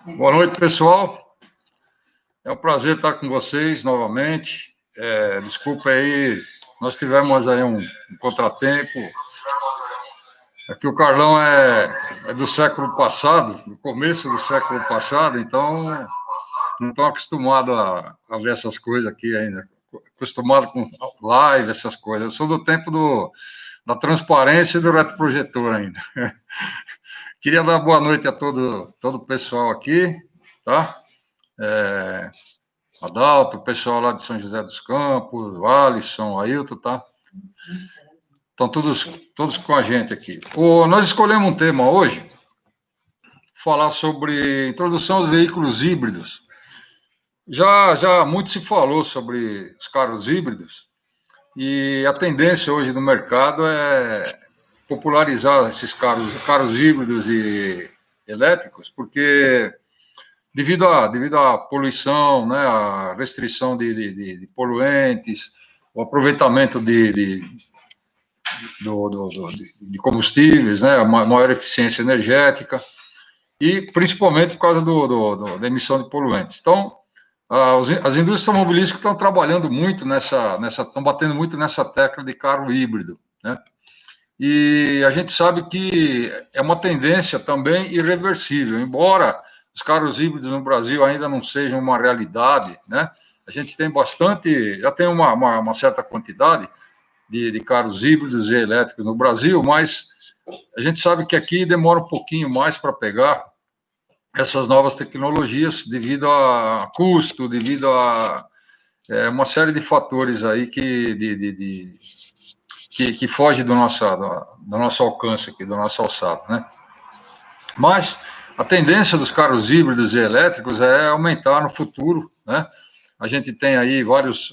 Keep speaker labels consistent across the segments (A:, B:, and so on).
A: Boa noite, pessoal. É um prazer estar com vocês novamente. Desculpa aí, nós tivemos aí um contratempo. Aqui o Carlão é do século passado, do começo do século passado, então não estão acostumados a ver essas coisas aqui ainda. Acostumado com live, essas coisas. Eu sou do tempo da transparência e do retroprojetor ainda. Queria dar boa noite a todo o pessoal aqui, tá? Adalto, o pessoal lá de São José dos Campos, o Alisson, o Ailton, tá? Estão todos com a gente aqui. Nós escolhemos um tema hoje, falar sobre introdução aos veículos híbridos. Já muito se falou sobre os carros híbridos, e a tendência hoje no mercado é popularizar esses carros híbridos e elétricos, porque devido à poluição, né, à restrição de poluentes, o aproveitamento de combustíveis, né, a maior eficiência energética, e principalmente por causa da emissão de poluentes. Então, as indústrias automobilísticas estão trabalhando muito estão batendo muito nessa tecla de carro híbrido, né? E a gente sabe que é uma tendência também irreversível, embora os carros híbridos no Brasil ainda não sejam uma realidade, né? A gente tem já tem uma certa quantidade de carros híbridos e elétricos no Brasil, mas a gente sabe que aqui demora um pouquinho mais para pegar essas novas tecnologias devido a custo, devido a uma série de fatores aí que foge do nosso alcance aqui, do nosso alçado, né? Mas a tendência dos carros híbridos e elétricos é aumentar no futuro, né? A gente tem aí vários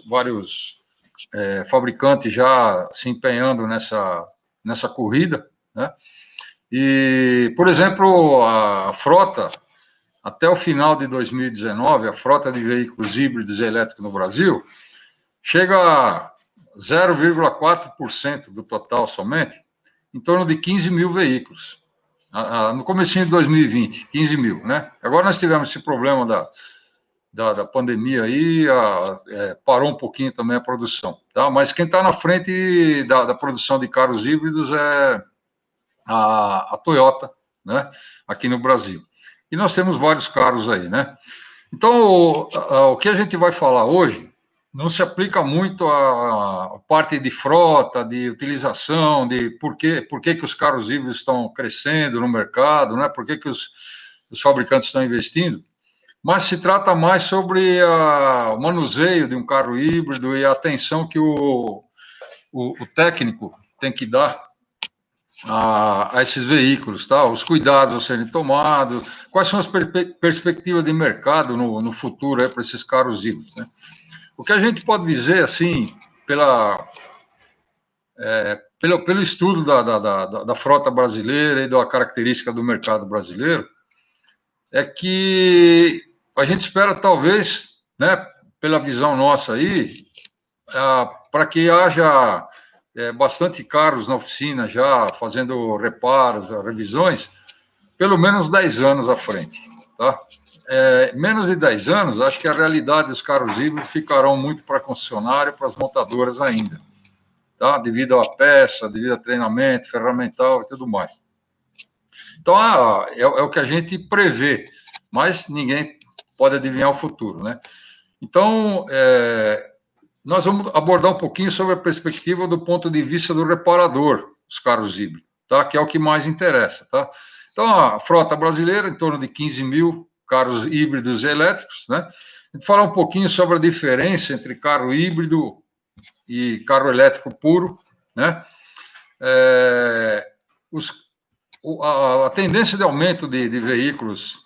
A: fabricantes já se empenhando nessa corrida, né? E, por exemplo, a frota, até o final de 2019, a frota de veículos híbridos e elétricos no Brasil chega a 0,4% do total somente, em torno de 15 mil veículos. No comecinho de 2020, 15 mil, né? Agora nós tivemos esse problema da pandemia aí, parou um pouquinho também a produção, tá? Mas quem está na frente da produção de carros híbridos é a Toyota, né? Aqui no Brasil. E nós temos vários carros aí, né? Então, o que a gente vai falar hoje não se aplica muito à parte de frota, de utilização, de por que os carros híbridos estão crescendo no mercado, né? Por que os fabricantes estão investindo, mas se trata mais sobre o manuseio de um carro híbrido e a atenção que o técnico tem que dar a esses veículos, tá? Os cuidados a serem tomados, quais são as perspectivas de mercado no futuro para esses carros híbridos, né? O que a gente pode dizer, assim, pelo estudo da frota brasileira e da característica do mercado brasileiro, é que a gente espera, talvez, né, pela visão nossa aí, para que haja bastante carros na oficina já fazendo reparos, revisões, pelo menos 10 anos à frente, tá? Menos de 10 anos, acho que a realidade dos carros híbridos ficarão muito para concessionário, para as montadoras ainda, tá? Devido à peça, devido a treinamento, ferramental e tudo mais. Então, é o que a gente prevê, mas ninguém pode adivinhar o futuro, né? Então, nós vamos abordar um pouquinho sobre a perspectiva do ponto de vista do reparador, os carros híbridos, tá? Que é o que mais interessa, tá? Então, a frota brasileira, em torno de 15 mil carros híbridos e elétricos, né? A gente falar um pouquinho sobre a diferença entre carro híbrido e carro elétrico puro, né? A tendência de aumento de veículos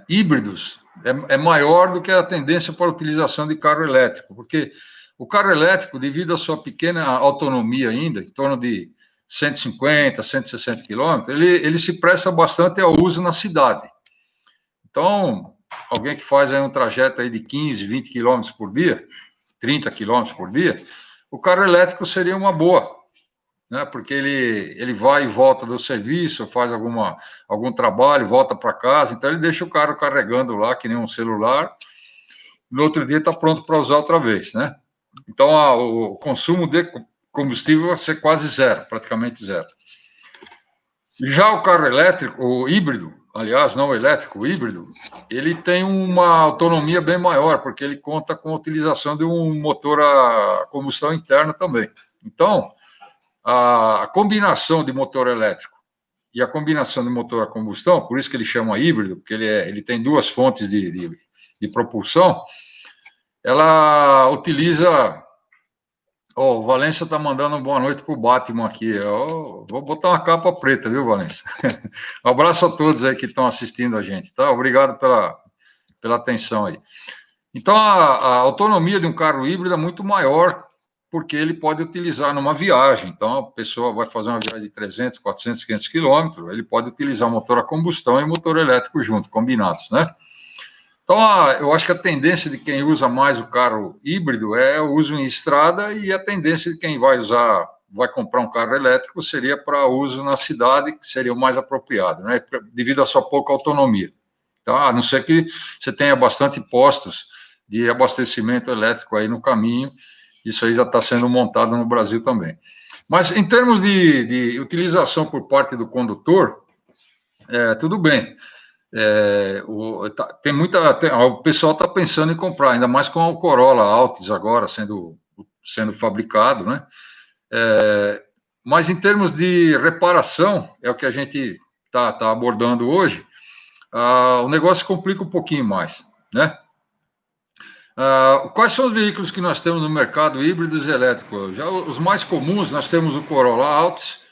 A: híbridos é maior do que a tendência para a utilização de carro elétrico, porque o carro elétrico, devido à sua pequena autonomia ainda, em torno de 150, 160 quilômetros, ele se presta bastante ao uso na cidade. Então, alguém que faz aí um trajeto aí de 15, 20 quilômetros por dia, 30 quilômetros por dia, o carro elétrico seria uma boa, né? Porque ele vai e volta do serviço, faz algum trabalho, volta para casa, então ele deixa o carro carregando lá, que nem um celular, no outro dia está pronto para usar outra vez, né? Então, o consumo de combustível vai ser quase zero, praticamente zero. Já o carro elétrico, o híbrido, aliás, não o elétrico, o híbrido, ele tem uma autonomia bem maior, porque ele conta com a utilização de um motor a combustão interna também. Então, a combinação de motor elétrico e a combinação de motor a combustão, por isso que ele chama híbrido, porque ele tem duas fontes de propulsão, ela utiliza. Oh, o Valência está mandando uma boa noite para o Batman aqui. Vou botar uma capa preta, viu, Valência? Um abraço a todos aí que estão assistindo a gente, tá? Obrigado pela atenção aí. Então, a autonomia de um carro híbrido é muito maior, porque ele pode utilizar numa viagem. Então, a pessoa vai fazer uma viagem de 300, 400, 500 quilômetros, ele pode utilizar motor a combustão e motor elétrico junto, combinados, né? Então, eu acho que a tendência de quem usa mais o carro híbrido é o uso em estrada, e a tendência de quem vai comprar um carro elétrico seria para uso na cidade, que seria o mais apropriado, né? Devido à sua pouca autonomia. Tá? A não ser que você tenha bastante postos de abastecimento elétrico aí no caminho, isso aí já está sendo montado no Brasil também. Mas em termos de utilização por parte do condutor, tudo bem. O pessoal está pensando em comprar, ainda mais com o Corolla Altis agora sendo fabricado, né? Mas em termos de reparação, é o que a gente está abordando hoje, o negócio complica um pouquinho mais, né? Quais são os veículos que nós temos no mercado híbridos e elétricos? Já os mais comuns, nós temos o Corolla Altis,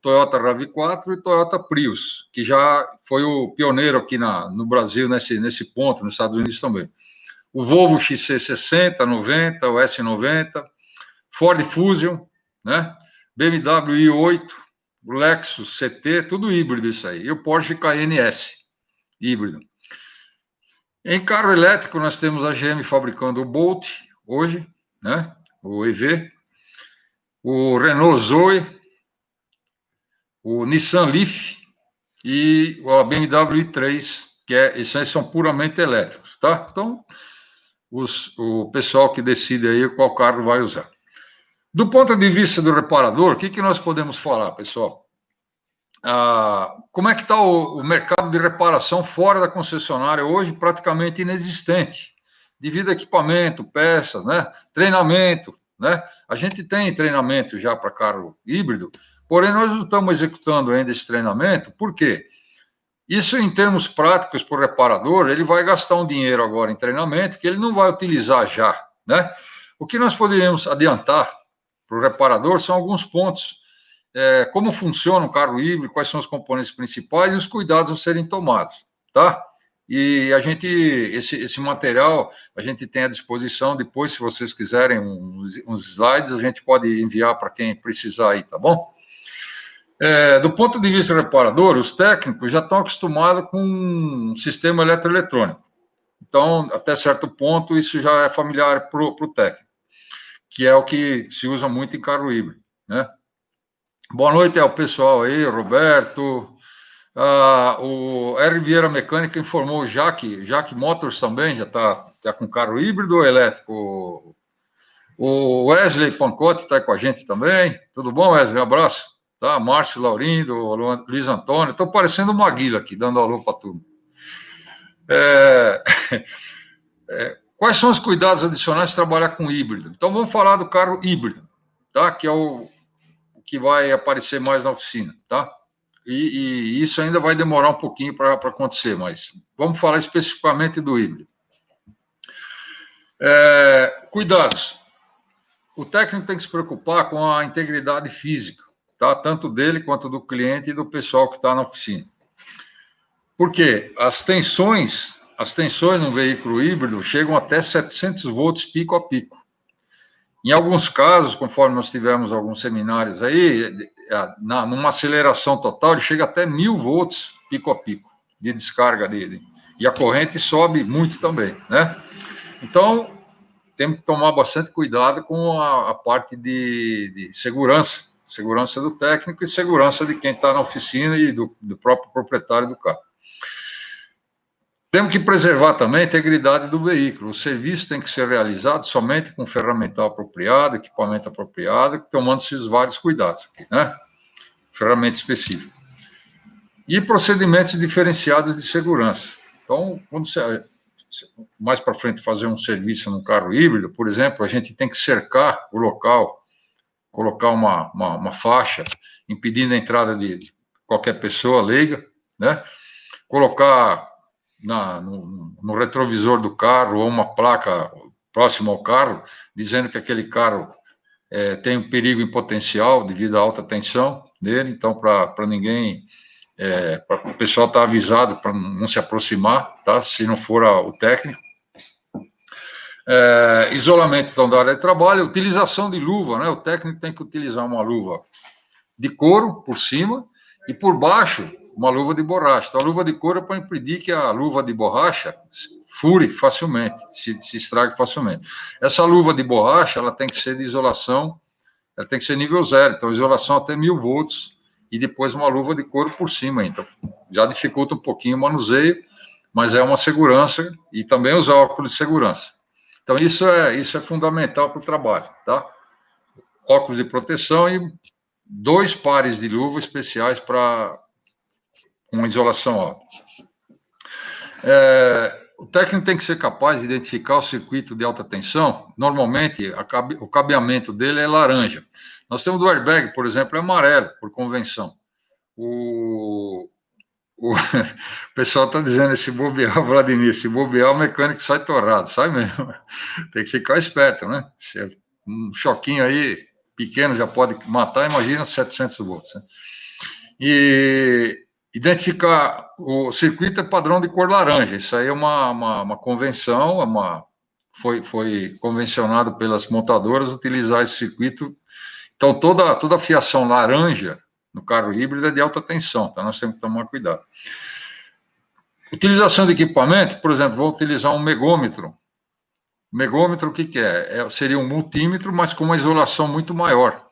A: Toyota RAV4 e Toyota Prius, que já foi o pioneiro aqui no Brasil, nesse ponto, nos Estados Unidos também. O Volvo XC60, 90, o S90, Ford Fusion, né? BMW i8, o Lexus CT, tudo híbrido isso aí. E o Porsche Cayenne S, híbrido. Em carro elétrico, nós temos a GM fabricando o Bolt, hoje, né? O EV, o Renault Zoe, o Nissan Leaf e a BMW i3, esses aí são puramente elétricos, tá? Então, o pessoal que decide aí qual carro vai usar. Do ponto de vista do reparador, o que nós podemos falar, pessoal? Como é que está o mercado de reparação fora da concessionária hoje? Praticamente inexistente, devido a equipamento, peças, né? Treinamento, né? A gente tem treinamento já para carro híbrido, porém nós não estamos executando ainda esse treinamento. Por quê? Isso, em termos práticos, para o reparador, ele vai gastar um dinheiro agora em treinamento que ele não vai utilizar já, né? O que nós poderíamos adiantar para o reparador são alguns pontos. Como funciona o carro híbrido, quais são os componentes principais e os cuidados a serem tomados, tá? E esse material, a gente tem à disposição depois, se vocês quiserem uns slides, a gente pode enviar para quem precisar aí, tá bom? Do ponto de vista do reparador, os técnicos já estão acostumados com um sistema eletroeletrônico. Então, até certo ponto, isso já é familiar para o técnico, que é o que se usa muito em carro híbrido, né? Boa noite ao pessoal aí, Roberto. O R. Vieira Mecânica informou o Jaque Motors também, já está com carro híbrido ou elétrico? O Wesley Pancotti está com a gente também. Tudo bom, Wesley? Um abraço. Tá? Márcio Laurindo, Luiz Antônio. Estou parecendo uma Maguila aqui, dando alô para tudo. Quais são os cuidados adicionais de trabalhar com híbrido? Então, vamos falar do carro híbrido, tá? Que é o que vai aparecer mais na oficina, tá? E isso ainda vai demorar um pouquinho para acontecer, mas vamos falar especificamente do híbrido. Cuidados. O técnico tem que se preocupar com a integridade física, tá? Tanto dele quanto do cliente e do pessoal que está na oficina. Por quê? As tensões no veículo híbrido chegam até 700 volts pico a pico. Em alguns casos, conforme nós tivemos alguns seminários aí, numa aceleração total, ele chega até 1000 volts pico a pico de descarga dele. E a corrente sobe muito também, né? Então, temos que tomar bastante cuidado com a parte de segurança, Segurança do técnico e segurança de quem está na oficina e do próprio proprietário do carro. Temos que preservar também a integridade do veículo. O serviço tem que ser realizado somente com ferramental apropriado, equipamento apropriado, tomando-se os vários cuidados aqui, né? Ferramenta específica. E procedimentos diferenciados de segurança. Então, quando você, mais para frente, fazer um serviço no carro híbrido, por exemplo, a gente tem que cercar o local, colocar uma faixa impedindo a entrada de qualquer pessoa leiga, né? Colocar no retrovisor do carro ou uma placa próxima ao carro, dizendo que aquele carro tem um perigo em potencial devido à alta tensão nele, então para ninguém, para o pessoal estar avisado para não se aproximar, tá? Se não for o técnico. Isolamento então, da área de trabalho, utilização de luva, né? O técnico tem que utilizar uma luva de couro por cima e por baixo uma luva de borracha. Então, a luva de couro é para impedir que a luva de borracha fure facilmente, se estrague facilmente. Essa luva de borracha, ela tem que ser de isolação, ela tem que ser nível 0, então isolação até 1000 volts, e depois uma luva de couro por cima. Então, já dificulta um pouquinho o manuseio, mas é uma segurança, e também usar óculos de segurança. Então, isso é fundamental para o trabalho, tá? Óculos de proteção e 2 pares de luvas especiais para uma isolação alta. O técnico tem que ser capaz de identificar o circuito de alta tensão. Normalmente, o cabeamento dele é laranja. Nós temos do airbag, por exemplo, é amarelo, por convenção. O pessoal está dizendo, esse bobear, Vladimir, esse bobear, o mecânico sai torrado, sai mesmo. Tem que ficar esperto, né? Um choquinho aí pequeno já pode matar, imagina 700 volts. Né? E identificar o circuito é padrão de cor laranja. Isso aí é uma convenção, foi convencionado pelas montadoras utilizar esse circuito. Então, toda a fiação laranja no carro híbrido é de alta tensão, então nós temos que tomar cuidado. Utilização de equipamento, por exemplo, vou utilizar um megômetro. Megômetro, o que é? Seria um multímetro, mas com uma isolação muito maior.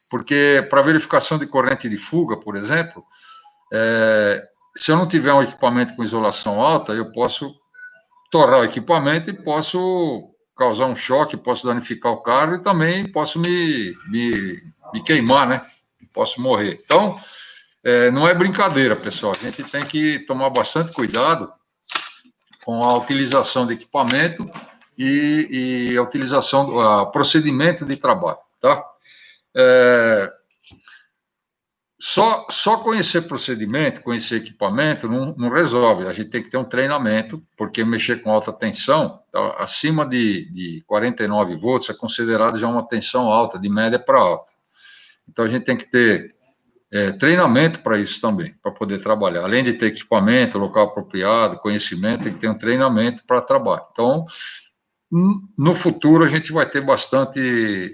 A: Porque para verificação de corrente de fuga, por exemplo, se eu não tiver um equipamento com isolação alta, eu posso torrar o equipamento e posso causar um choque, posso danificar o carro e também posso me queimar, né? Posso morrer. Então, não é brincadeira, pessoal. A gente tem que tomar bastante cuidado com a utilização de equipamento e a utilização, procedimento de trabalho, tá? Só conhecer procedimento, conhecer equipamento, não resolve. A gente tem que ter um treinamento, porque mexer com alta tensão, tá, acima de 49 volts, é considerado já uma tensão alta, de média para alta. Então, a gente tem que ter treinamento para isso também, para poder trabalhar. Além de ter equipamento, local apropriado, conhecimento, tem que ter um treinamento para trabalho. Então, no futuro, a gente vai ter bastante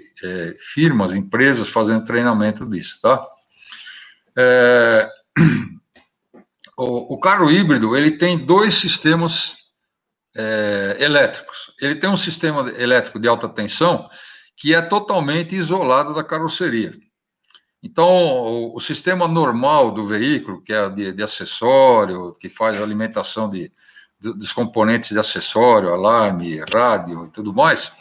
A: firmas, empresas fazendo treinamento disso, tá? O carro híbrido, ele tem 2 sistemas elétricos. Ele tem um sistema elétrico de alta tensão que é totalmente isolado da carroceria. Então, o sistema normal do veículo, que é de acessório, que faz a alimentação dos componentes de acessório, alarme, rádio e tudo mais,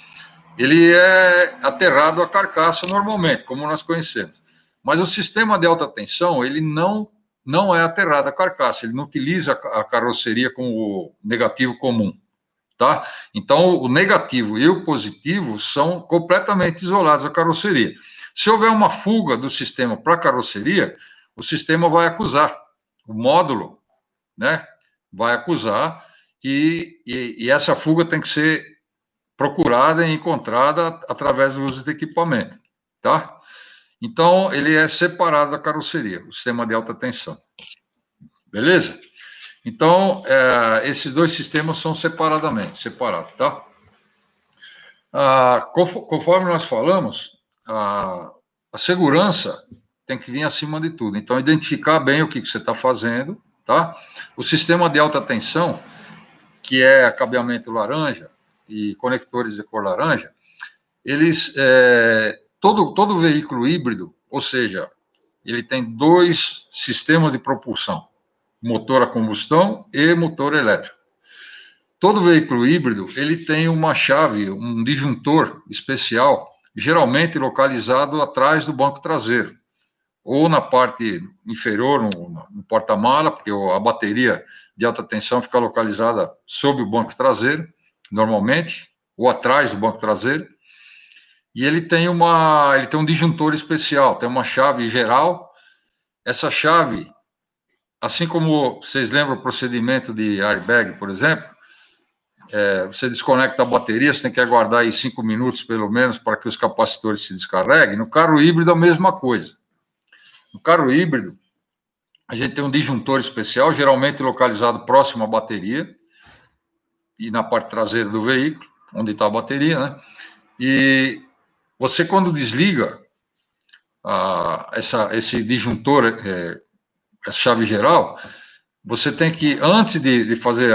A: ele é aterrado à carcaça normalmente, como nós conhecemos. Mas o sistema de alta tensão, ele não é aterrado à carcaça, ele não utiliza a carroceria como negativo comum, tá? Então, o negativo e o positivo são completamente isolados da carroceria. Se houver uma fuga do sistema para a carroceria, o sistema vai acusar, o módulo, né, vai acusar, e essa fuga tem que ser procurada e encontrada através do uso de equipamento, tá? Então, ele é separado da carroceria, o sistema de alta tensão. Beleza? Então, esses 2 sistemas são separados, tá? Conforme nós falamos, a segurança tem que vir acima de tudo. Então, identificar bem o que você está fazendo, tá? O sistema de alta tensão, que é cabeamento laranja e conectores de cor laranja, eles, todo veículo híbrido ou seja, ele tem dois sistemas de propulsão, motor a combustão e motor elétrico. Todo veículo híbrido, ele tem uma chave, um disjuntor especial, geralmente localizado atrás do banco traseiro, ou na parte inferior, no porta-mala, porque a bateria de alta tensão fica localizada sob o banco traseiro, normalmente, ou atrás do banco traseiro, e ele tem um disjuntor especial, tem uma chave geral. Essa chave, assim como vocês lembram o procedimento de airbag, por exemplo, você desconecta a bateria, você tem que aguardar aí 5 minutos, pelo menos, para que os capacitores se descarreguem. No carro híbrido, a mesma coisa. No carro híbrido, a gente tem um disjuntor especial, geralmente localizado próximo à bateria, e na parte traseira do veículo, onde está a bateria, né? E você, quando desliga esse disjuntor, essa chave geral, você tem que, antes de fazer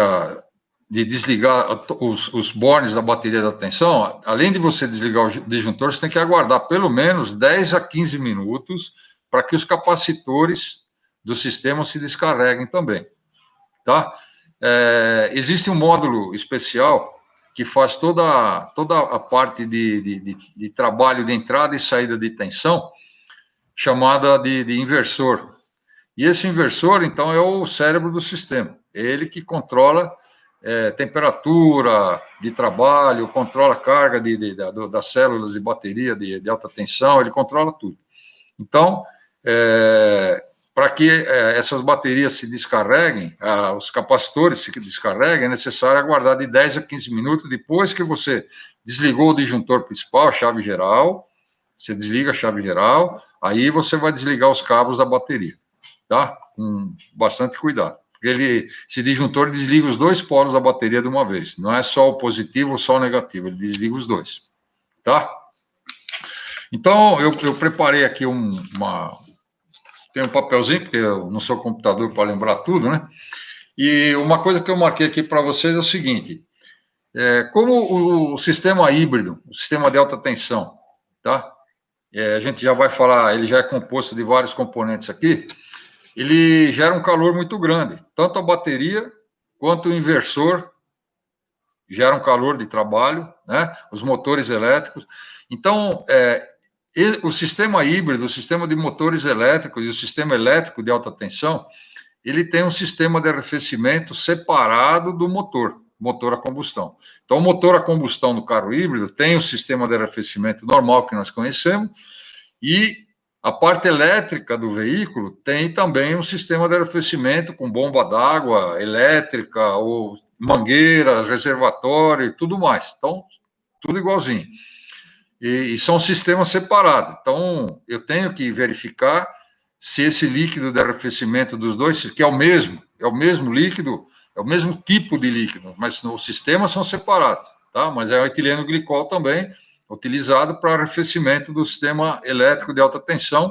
A: de desligar os bornes da bateria da tensão, além de você desligar o disjuntor, você tem que aguardar pelo menos 10 a 15 minutos para que os capacitores do sistema se descarreguem também, tá? Existe um módulo especial que faz toda a parte de trabalho de entrada e saída de tensão, chamada de inversor. E esse inversor, então, é o cérebro do sistema. É ele que controla temperatura de trabalho, controla a carga das células de bateria de alta tensão, ele controla tudo. Então, para que essas baterias se descarreguem, os capacitores se descarreguem, é necessário aguardar de 10 a 15 minutos depois que você desligou o disjuntor principal, a chave geral, você desliga a chave geral, aí você vai desligar os cabos da bateria, tá? Com bastante cuidado. Porque esse disjuntor desliga os dois polos da bateria de uma vez. Não é só o positivo ou só o negativo, ele desliga os dois, tá? Então, eu preparei aqui tem um papelzinho, porque eu não sou computador para lembrar tudo, né? E uma coisa que eu marquei aqui para vocês é o seguinte: como o sistema híbrido, o sistema de alta tensão, tá? A gente já vai falar, ele já é composto de vários componentes aqui, ele gera um calor muito grande. Tanto a bateria quanto o inversor geram um calor de trabalho, né? Os motores elétricos. Então, o sistema híbrido, o sistema de motores elétricos e o sistema elétrico de alta tensão, ele tem um sistema de arrefecimento separado do motor a combustão. Então, o motor a combustão do carro híbrido tem o sistema de arrefecimento normal que nós conhecemos e a parte elétrica do veículo tem também um sistema de arrefecimento com bomba d'água elétrica, ou mangueiras, reservatório e tudo mais. Então, tudo igualzinho. E são sistemas separados. Então, eu tenho que verificar se esse líquido de arrefecimento dos dois, que é o mesmo líquido, é o mesmo tipo de líquido, mas os sistemas são separados, tá? Mas é o etileno glicol também, utilizado para arrefecimento do sistema elétrico de alta tensão,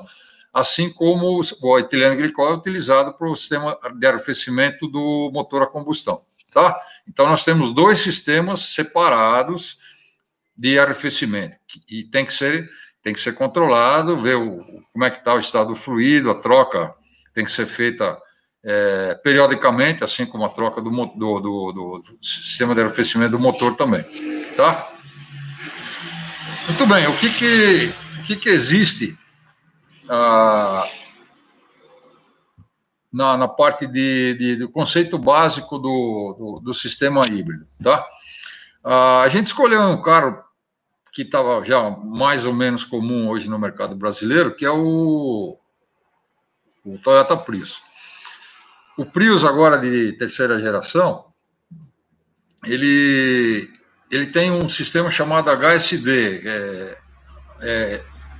A: assim como o etileno glicol é utilizado para o sistema de arrefecimento do motor a combustão, tá? Então, nós temos dois sistemas separados de arrefecimento, e tem que ser controlado, ver como é que está o estado do fluido, a troca tem que ser feita periodicamente, assim como a troca do sistema de arrefecimento do motor também, tá? Muito bem, o que existe na parte do conceito básico do sistema híbrido, tá? A gente escolheu um carro que estava já mais ou menos comum hoje no mercado brasileiro, que é o Toyota Prius. O Prius, agora de terceira geração, ele tem um sistema chamado HSD,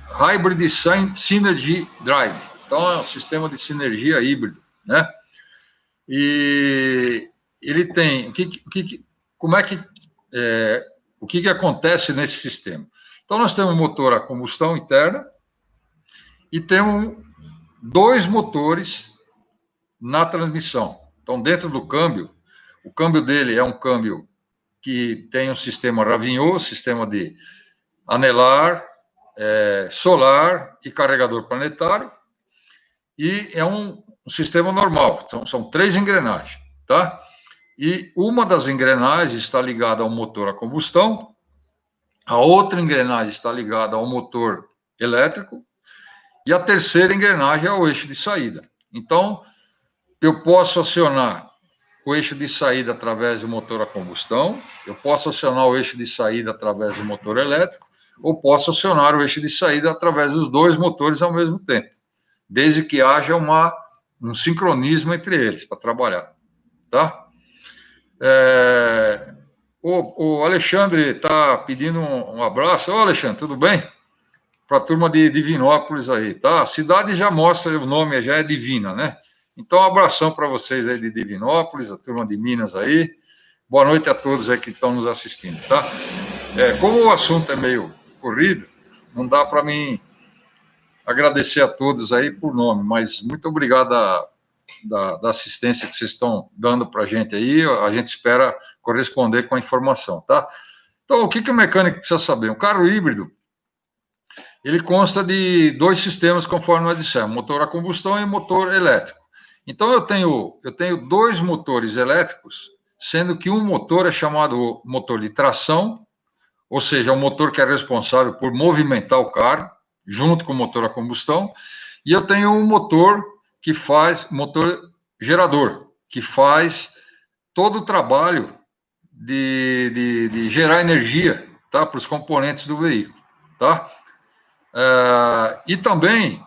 A: Hybrid Synergy Drive. Então, é um sistema de sinergia híbrido, né? E ele tem... o que acontece nesse sistema? Então, nós temos um motor a combustão interna e temos dois motores na transmissão. Então, dentro do câmbio, o câmbio dele é um câmbio que tem um sistema Ravignon, sistema de anelar, solar e carregador planetário, e é um sistema normal, então são 3 engrenagens, tá? E uma das engrenagens está ligada ao motor a combustão, a outra engrenagem está ligada ao motor elétrico, e a terceira engrenagem é o eixo de saída. Então, eu posso acionar o eixo de saída através do motor a combustão, eu posso acionar o eixo de saída através do motor elétrico, ou posso acionar o eixo de saída através dos 2 motores ao mesmo tempo, desde que haja um sincronismo entre eles para trabalhar, tá? O Alexandre está pedindo um abraço. Ô, Alexandre, tudo bem? Para a turma de Divinópolis aí, tá? A cidade já mostra, o nome já é Divina, né? Então, um abração para vocês aí de Divinópolis, a turma de Minas aí. Boa noite a todos aí que estão nos assistindo, tá? Como o assunto é meio corrido, não dá para mim agradecer a todos aí por nome, mas muito obrigado da assistência que vocês estão dando para a gente aí. A gente espera corresponder com a informação, tá? Então, o que o mecânico precisa saber? Um carro híbrido, ele consta de 2 sistemas, conforme nós dissemos, motor a combustão e motor elétrico. Então, eu tenho 2 motores elétricos, sendo que um motor é chamado motor de tração, ou seja, é o motor que é responsável por movimentar o carro, junto com o motor a combustão, e eu tenho um motor motor gerador, que faz todo o trabalho de gerar energia, tá, para os componentes do veículo, tá? E também,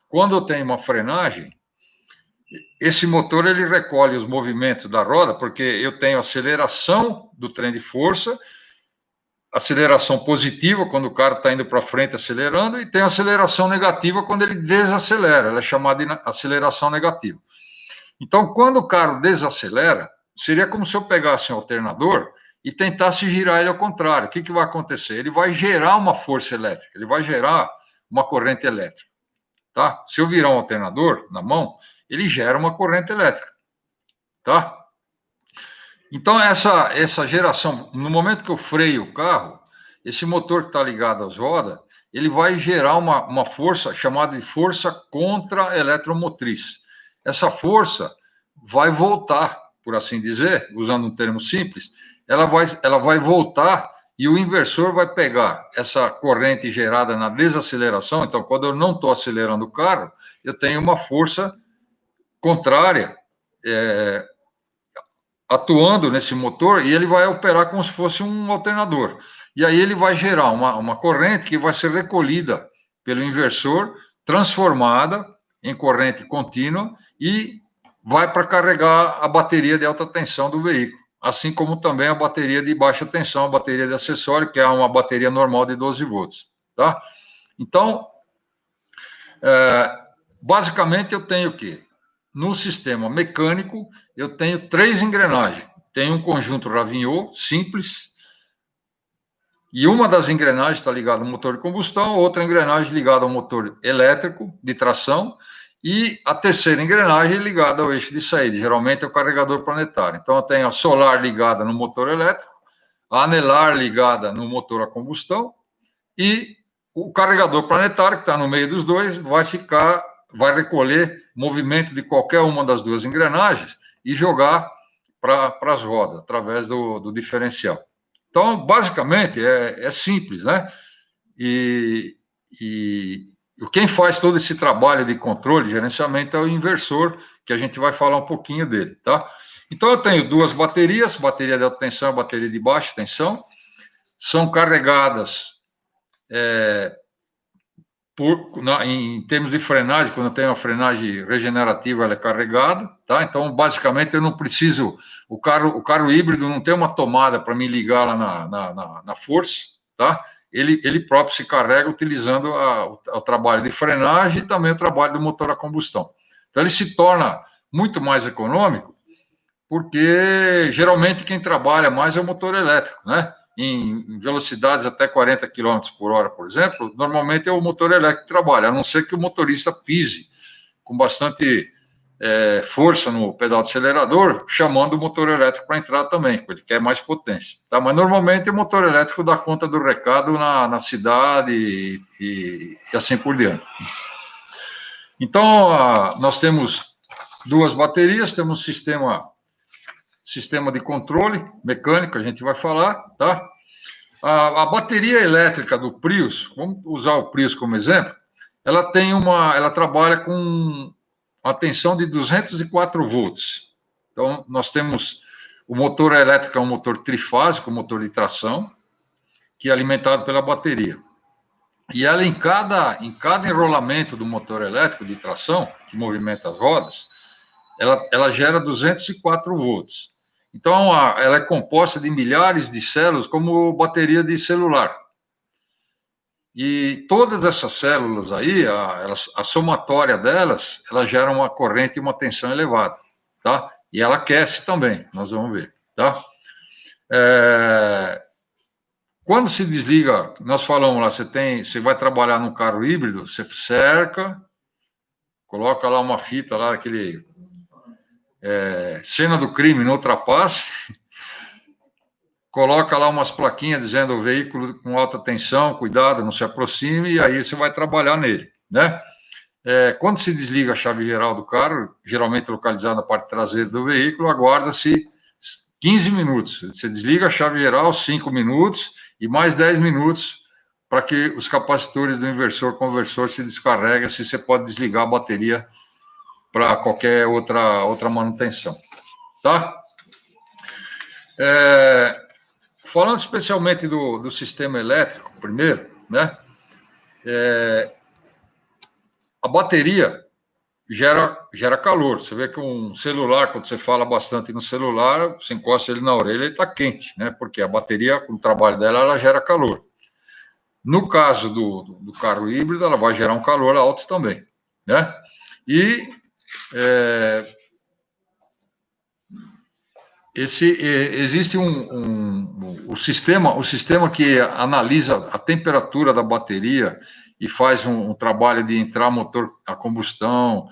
A: quando eu tenho uma frenagem, esse motor ele recolhe os movimentos da roda, porque eu tenho aceleração do trem de força, aceleração positiva quando o carro está indo para frente acelerando, e tem aceleração negativa quando ele desacelera, ela é chamada de aceleração negativa. Então, quando o carro desacelera, seria como se eu pegasse um alternador e tentasse girar ele ao contrário. O que vai acontecer? Ele vai gerar uma força elétrica, ele vai gerar uma corrente elétrica, tá? Se eu virar um alternador na mão, ele gera uma corrente elétrica, tá? Então, essa geração, no momento que eu freio o carro, esse motor que está ligado às rodas, ele vai gerar uma força chamada de força contra-eletromotriz. Essa força vai voltar, por assim dizer, usando um termo simples, ela vai voltar e o inversor vai pegar essa corrente gerada na desaceleração. Então, quando eu não estou acelerando o carro, eu tenho uma força contrária, atuando nesse motor, e ele vai operar como se fosse um alternador. E aí ele vai gerar uma corrente que vai ser recolhida pelo inversor, transformada em corrente contínua e vai para carregar a bateria de alta tensão do veículo, assim como também a bateria de baixa tensão, a bateria de acessório, que é uma bateria normal de 12 volts, tá? Então, basicamente eu tenho o quê? No sistema mecânico, eu tenho 3 engrenagens. Tenho um conjunto Ravignot simples, e uma das engrenagens está ligada ao motor de combustão, outra engrenagem ligada ao motor elétrico de tração, e a terceira engrenagem ligada ao eixo de saída, geralmente é o carregador planetário. Então, eu tenho a solar ligada no motor elétrico, a anelar ligada no motor a combustão, e o carregador planetário, que está no meio dos dois, vai recolher movimento de qualquer uma das 2 engrenagens e jogar para as rodas, através do diferencial. Então, basicamente, é simples, né? E quem faz todo esse trabalho de controle, de gerenciamento, é o inversor, que a gente vai falar um pouquinho dele, tá? Então, eu tenho 2 baterias, bateria de alta tensão e bateria de baixa tensão, são carregadas em termos de frenagem, quando eu tenho uma frenagem regenerativa, ela é carregada, tá? Então, basicamente, eu não preciso... O carro híbrido não tem uma tomada para me ligar lá na força, tá? Ele próprio se carrega utilizando o trabalho de frenagem e também o trabalho do motor a combustão. Então, ele se torna muito mais econômico, porque geralmente quem trabalha mais é o motor elétrico, né? Em velocidades até 40 km por hora, por exemplo, normalmente é o motor elétrico que trabalha, a não ser que o motorista pise com bastante força no pedal de acelerador, chamando o motor elétrico para entrar também, porque ele quer mais potência. Tá? Mas normalmente o motor elétrico dá conta do recado na cidade e assim por diante. Então, nós temos duas baterias, temos um sistema de controle mecânico, a gente vai falar, tá? A bateria elétrica do Prius, vamos usar o Prius como exemplo, ela trabalha com uma tensão de 204 volts. Então, nós temos o motor elétrico, é um motor trifásico, motor de tração, que é alimentado pela bateria. E ela, em cada enrolamento do motor elétrico de tração, que movimenta as rodas, ela gera 204 volts. Então, ela é composta de milhares de células, como bateria de celular. E todas essas células aí, a somatória delas, ela gera uma corrente e uma tensão elevada, tá? E ela aquece também, nós vamos ver, tá? Quando se desliga, nós falamos lá, você vai trabalhar num carro híbrido, você cerca, coloca lá uma fita lá, aquele cena do crime, não ultrapasse, coloca lá umas plaquinhas dizendo o veículo com alta tensão, cuidado, não se aproxime, e aí você vai trabalhar nele, né? Quando se desliga a chave geral do carro, geralmente localizada na parte traseira do veículo, aguarda-se 15 minutos. Você desliga a chave geral, 5 minutos, e mais 10 minutos para que os capacitores do inversor-conversor se descarreguem, assim você pode desligar a bateria para qualquer outra manutenção, tá? Falando especialmente do sistema elétrico, primeiro, né? A bateria gera calor. Você vê que um celular, quando você fala bastante no celular, você encosta ele na orelha e está quente, né? Porque a bateria, com o trabalho dela, ela gera calor. No caso do carro híbrido, ela vai gerar um calor alto também, né? E existe o sistema que analisa a temperatura da bateria e faz um trabalho de entrar motor a combustão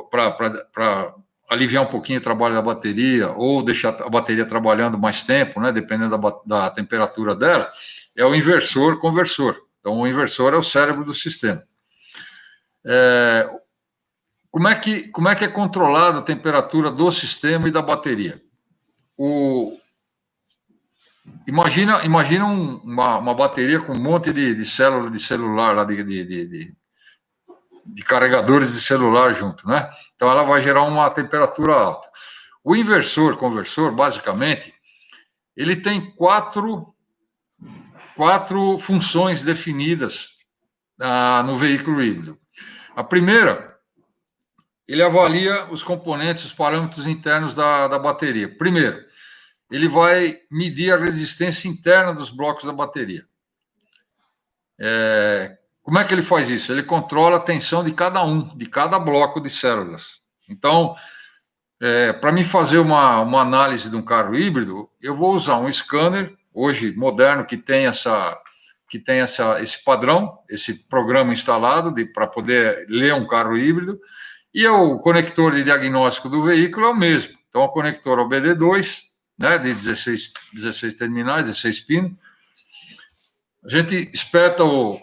A: para aliviar um pouquinho o trabalho da bateria ou deixar a bateria trabalhando mais tempo, né, dependendo da temperatura dela, é o inversor-conversor. Então, o inversor é o cérebro do sistema. Como é que é controlada a temperatura do sistema e da bateria? Imagina uma bateria com um monte de célula de celular, lá de carregadores de celular junto, né? Então, ela vai gerar uma temperatura alta. O inversor-conversor, basicamente, ele tem quatro funções definidas no veículo híbrido. A primeira, ele avalia os componentes, os parâmetros internos da bateria. Primeiro, ele vai medir a resistência interna dos blocos da bateria. Como é que ele faz isso? Ele controla a tensão de cada bloco de células. Então, para mim fazer uma análise de um carro híbrido, eu vou usar um scanner, hoje moderno, que tem esse padrão, esse programa instalado para poder ler um carro híbrido, e o conector de diagnóstico do veículo é o mesmo. Então, o conector OBD2, né, de 16 terminais, 16 pinos. A gente espeta o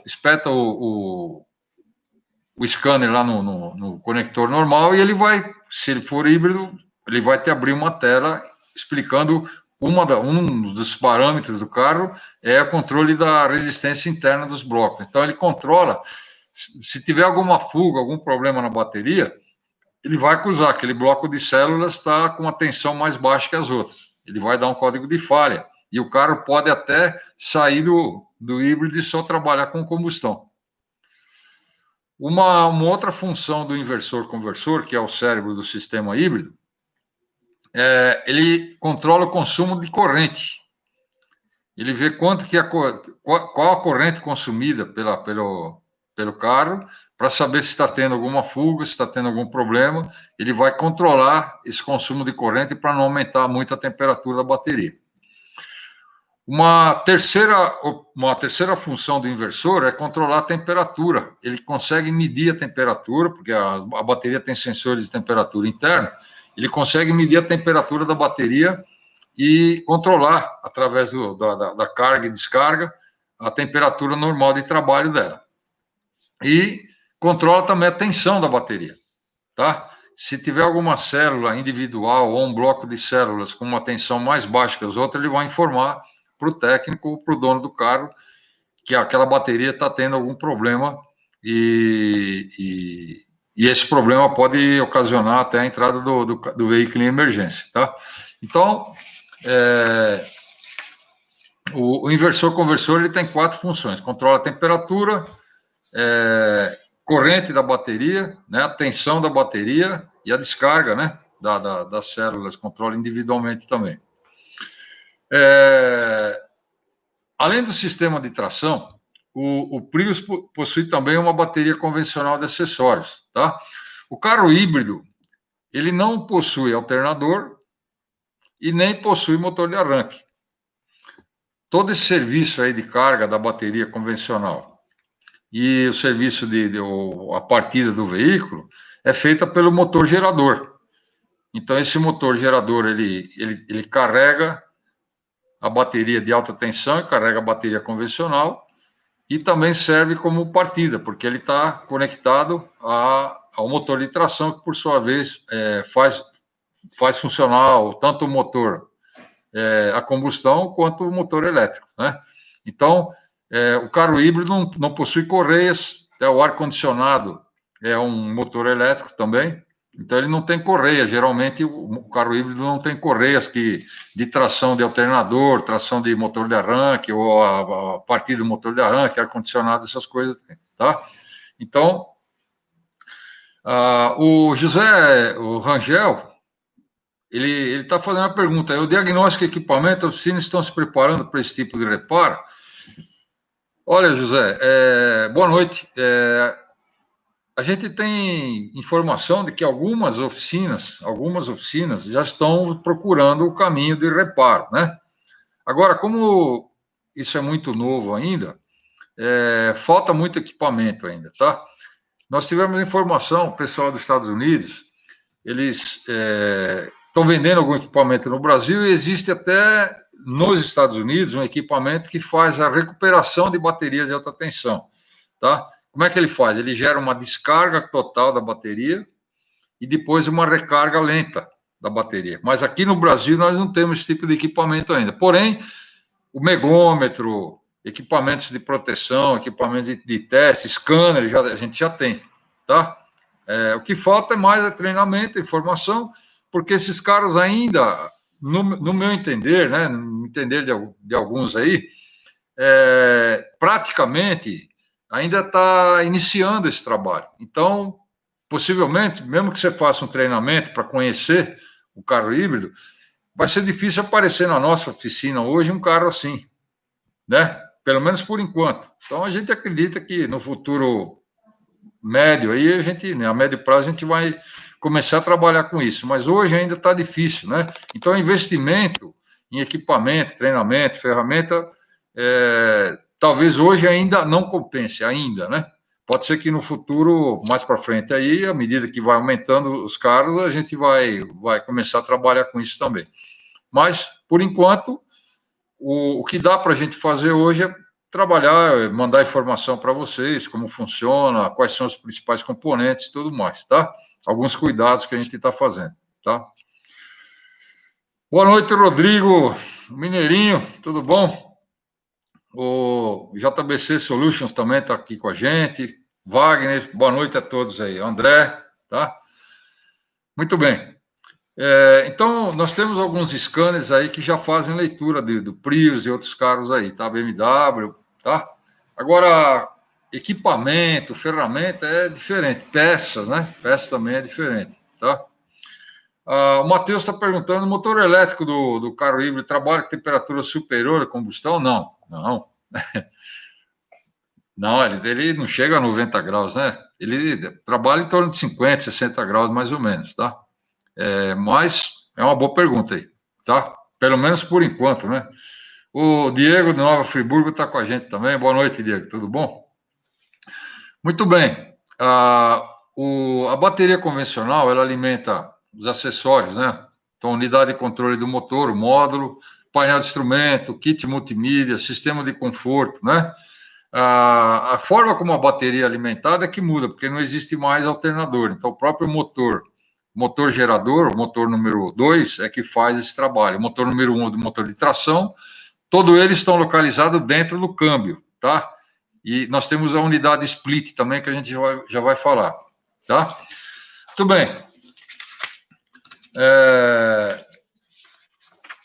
A: scanner lá no conector normal e ele vai, se ele for híbrido, ele vai te abrir uma tela explicando um dos parâmetros do carro é o controle da resistência interna dos blocos. Então, ele controla, se tiver alguma fuga, algum problema na bateria, ele vai acusar que aquele bloco de células está com uma tensão mais baixa que as outras. Ele vai dar um código de falha. E o carro pode até sair do híbrido e só trabalhar com combustão. Uma outra função do inversor-conversor, que é o cérebro do sistema híbrido, ele controla o consumo de corrente. Ele vê qual a corrente consumida pelo carro, para saber se está tendo alguma fuga, se está tendo algum problema. Ele vai controlar esse consumo de corrente para não aumentar muito a temperatura da bateria. Uma terceira função do inversor é controlar a temperatura. Ele consegue medir a temperatura, porque a bateria tem sensores de temperatura interna, ele consegue medir a temperatura da bateria e controlar, através da carga e descarga, a temperatura normal de trabalho dela. E controla também a tensão da bateria, tá? Se tiver alguma célula individual ou um bloco de células com uma tensão mais baixa que as outras, ele vai informar para o técnico ou para o dono do carro que aquela bateria está tendo algum problema e esse problema pode ocasionar até a entrada do veículo em emergência, tá? Então, o inversor-conversor ele tem 4 funções: controla a temperatura, corrente da bateria, né, a tensão da bateria e a descarga, né, das células, controla individualmente também. Além do sistema de tração, o Prius possui também uma bateria convencional de acessórios, tá? O carro híbrido, ele não possui alternador e nem possui motor de arranque. Todo esse serviço aí de carga da bateria convencional e o serviço a partida do veículo é feita pelo motor gerador. Então, esse motor gerador, ele carrega a bateria de alta tensão e carrega a bateria convencional e também serve como partida, porque ele está conectado ao motor de tração, que, por sua vez, faz funcionar tanto o motor a combustão quanto o motor elétrico, né? Então, o carro híbrido não possui correias, até o ar-condicionado é um motor elétrico também, então ele não tem correia. Geralmente o carro híbrido não tem correias de tração de alternador, tração de motor de arranque, ou a partir do motor de arranque, ar-condicionado, essas coisas, tá? Então, o Rangel, ele está fazendo a pergunta: o diagnóstico e equipamento, os oficinas estão se preparando para esse tipo de reparo? Olha, José, boa noite. A gente tem informação de que algumas oficinas já estão procurando o caminho de reparo, né? Agora, como isso é muito novo ainda, falta muito equipamento ainda, tá? Nós tivemos informação, o pessoal dos Estados Unidos, eles estão vendendo algum equipamento no Brasil e existe até nos Estados Unidos um equipamento que faz a recuperação de baterias de alta tensão, tá? Como é que ele faz? Ele gera uma descarga total da bateria e depois uma recarga lenta da bateria. Mas aqui no Brasil nós não temos esse tipo de equipamento ainda. Porém, o megômetro, equipamentos de proteção, equipamentos de teste, scanner, a gente já tem, tá? O que falta é mais treinamento, informação, porque esses caras ainda, no meu entender, né, no entender de alguns aí, praticamente ainda está iniciando esse trabalho. Então, possivelmente, mesmo que você faça um treinamento para conhecer o carro híbrido, vai ser difícil aparecer na nossa oficina hoje um carro assim, né? Pelo menos por enquanto. Então, a gente acredita que no futuro médio, aí a médio prazo, a gente vai começar a trabalhar com isso. Mas hoje ainda está difícil, né? Então, investimento em equipamento, treinamento, ferramenta, talvez hoje ainda não compense, ainda, né? Pode ser que no futuro, mais para frente aí, à medida que vai aumentando os carros, a gente vai começar a trabalhar com isso também. Mas, por enquanto, o que dá para a gente fazer hoje é trabalhar, mandar informação para vocês, como funciona, quais são os principais componentes e tudo mais, tá? Alguns cuidados que a gente está fazendo, tá? Boa noite, Rodrigo Mineirinho, tudo bom? O JBC Solutions também está aqui com a gente. Wagner, boa noite a todos aí. André, tá? Muito bem. Então, nós temos alguns scanners aí que já fazem leitura do Prius e outros carros aí, tá? BMW, tá? Agora, equipamento, ferramenta é diferente. Peças, né? Peças também é diferente, tá? O Matheus está perguntando: o motor elétrico do carro híbrido trabalha com temperatura superior à combustão? Não. Não, ele não chega a 90 graus, né? Ele trabalha em torno de 50, 60 graus, mais ou menos, tá? Mas é uma boa pergunta aí, tá? Pelo menos por enquanto, né? O Diego de Nova Friburgo está com a gente também. Boa noite, Diego. Tudo bom? Muito bem. A bateria convencional, ela alimenta os acessórios, né? Então, unidade de controle do motor, o módulo, painel de instrumento, kit multimídia, sistema de conforto, né? A forma como a bateria é alimentada é que muda, porque não existe mais alternador. Então, o próprio motor gerador, o motor número 2, é que faz esse trabalho. O motor número 1 do motor de tração, todos eles estão localizados dentro do câmbio, tá? E nós temos a unidade split também, que a gente já vai falar, tá? Muito bem.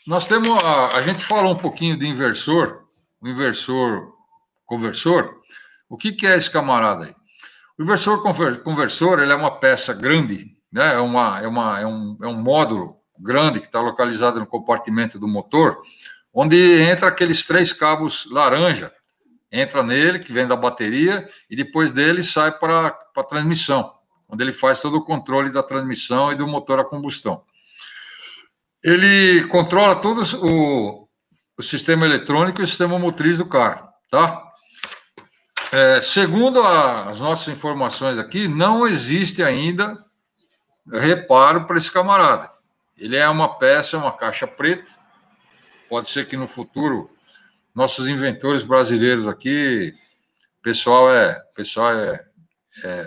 A: Nós temos, a gente falou um pouquinho de inversor, o inversor conversor. O que é esse camarada aí? O inversor conversor, ele é uma peça grande, né? É um módulo grande que está localizado no compartimento do motor, onde entra aqueles 3 cabos laranja, entra nele, que vem da bateria, e depois dele sai para a transmissão, onde ele faz todo o controle da transmissão e do motor a combustão. Ele controla todo o sistema eletrônico e o sistema motriz do carro, tá? Segundo as nossas informações aqui, não existe ainda reparo para esse camarada. Ele é uma peça, uma caixa preta. Pode ser que no futuro nossos inventores brasileiros aqui,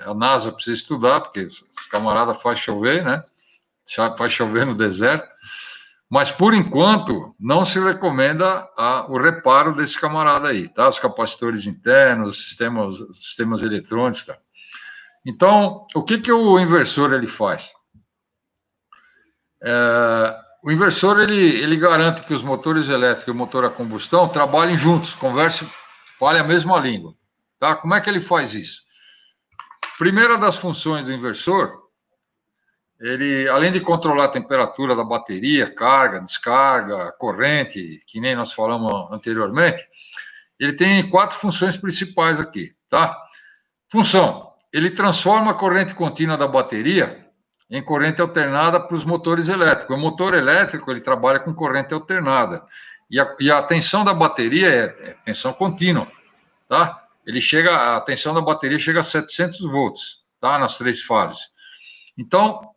A: a NASA precisa estudar, porque esse camarada faz chover, né? Faz chover no deserto. Mas, por enquanto, não se recomenda o reparo desse camarada aí, tá? Os capacitores internos, os sistemas eletrônicos, tá? Então, o que o inversor ele faz? O inversor, ele garante que os motores elétricos e o motor a combustão trabalhem juntos, conversem, falem a mesma língua, tá? Como é que ele faz isso? Primeira das funções do inversor, ele, além de controlar a temperatura da bateria, carga, descarga, corrente, que nem nós falamos anteriormente, ele tem 4 funções principais aqui, tá? Função, ele transforma a corrente contínua da bateria em corrente alternada para os motores elétricos. O motor elétrico, ele trabalha com corrente alternada. E a tensão da bateria é tensão contínua, tá? A tensão da bateria chega a 700 volts, tá? Nas 3 fases. Então,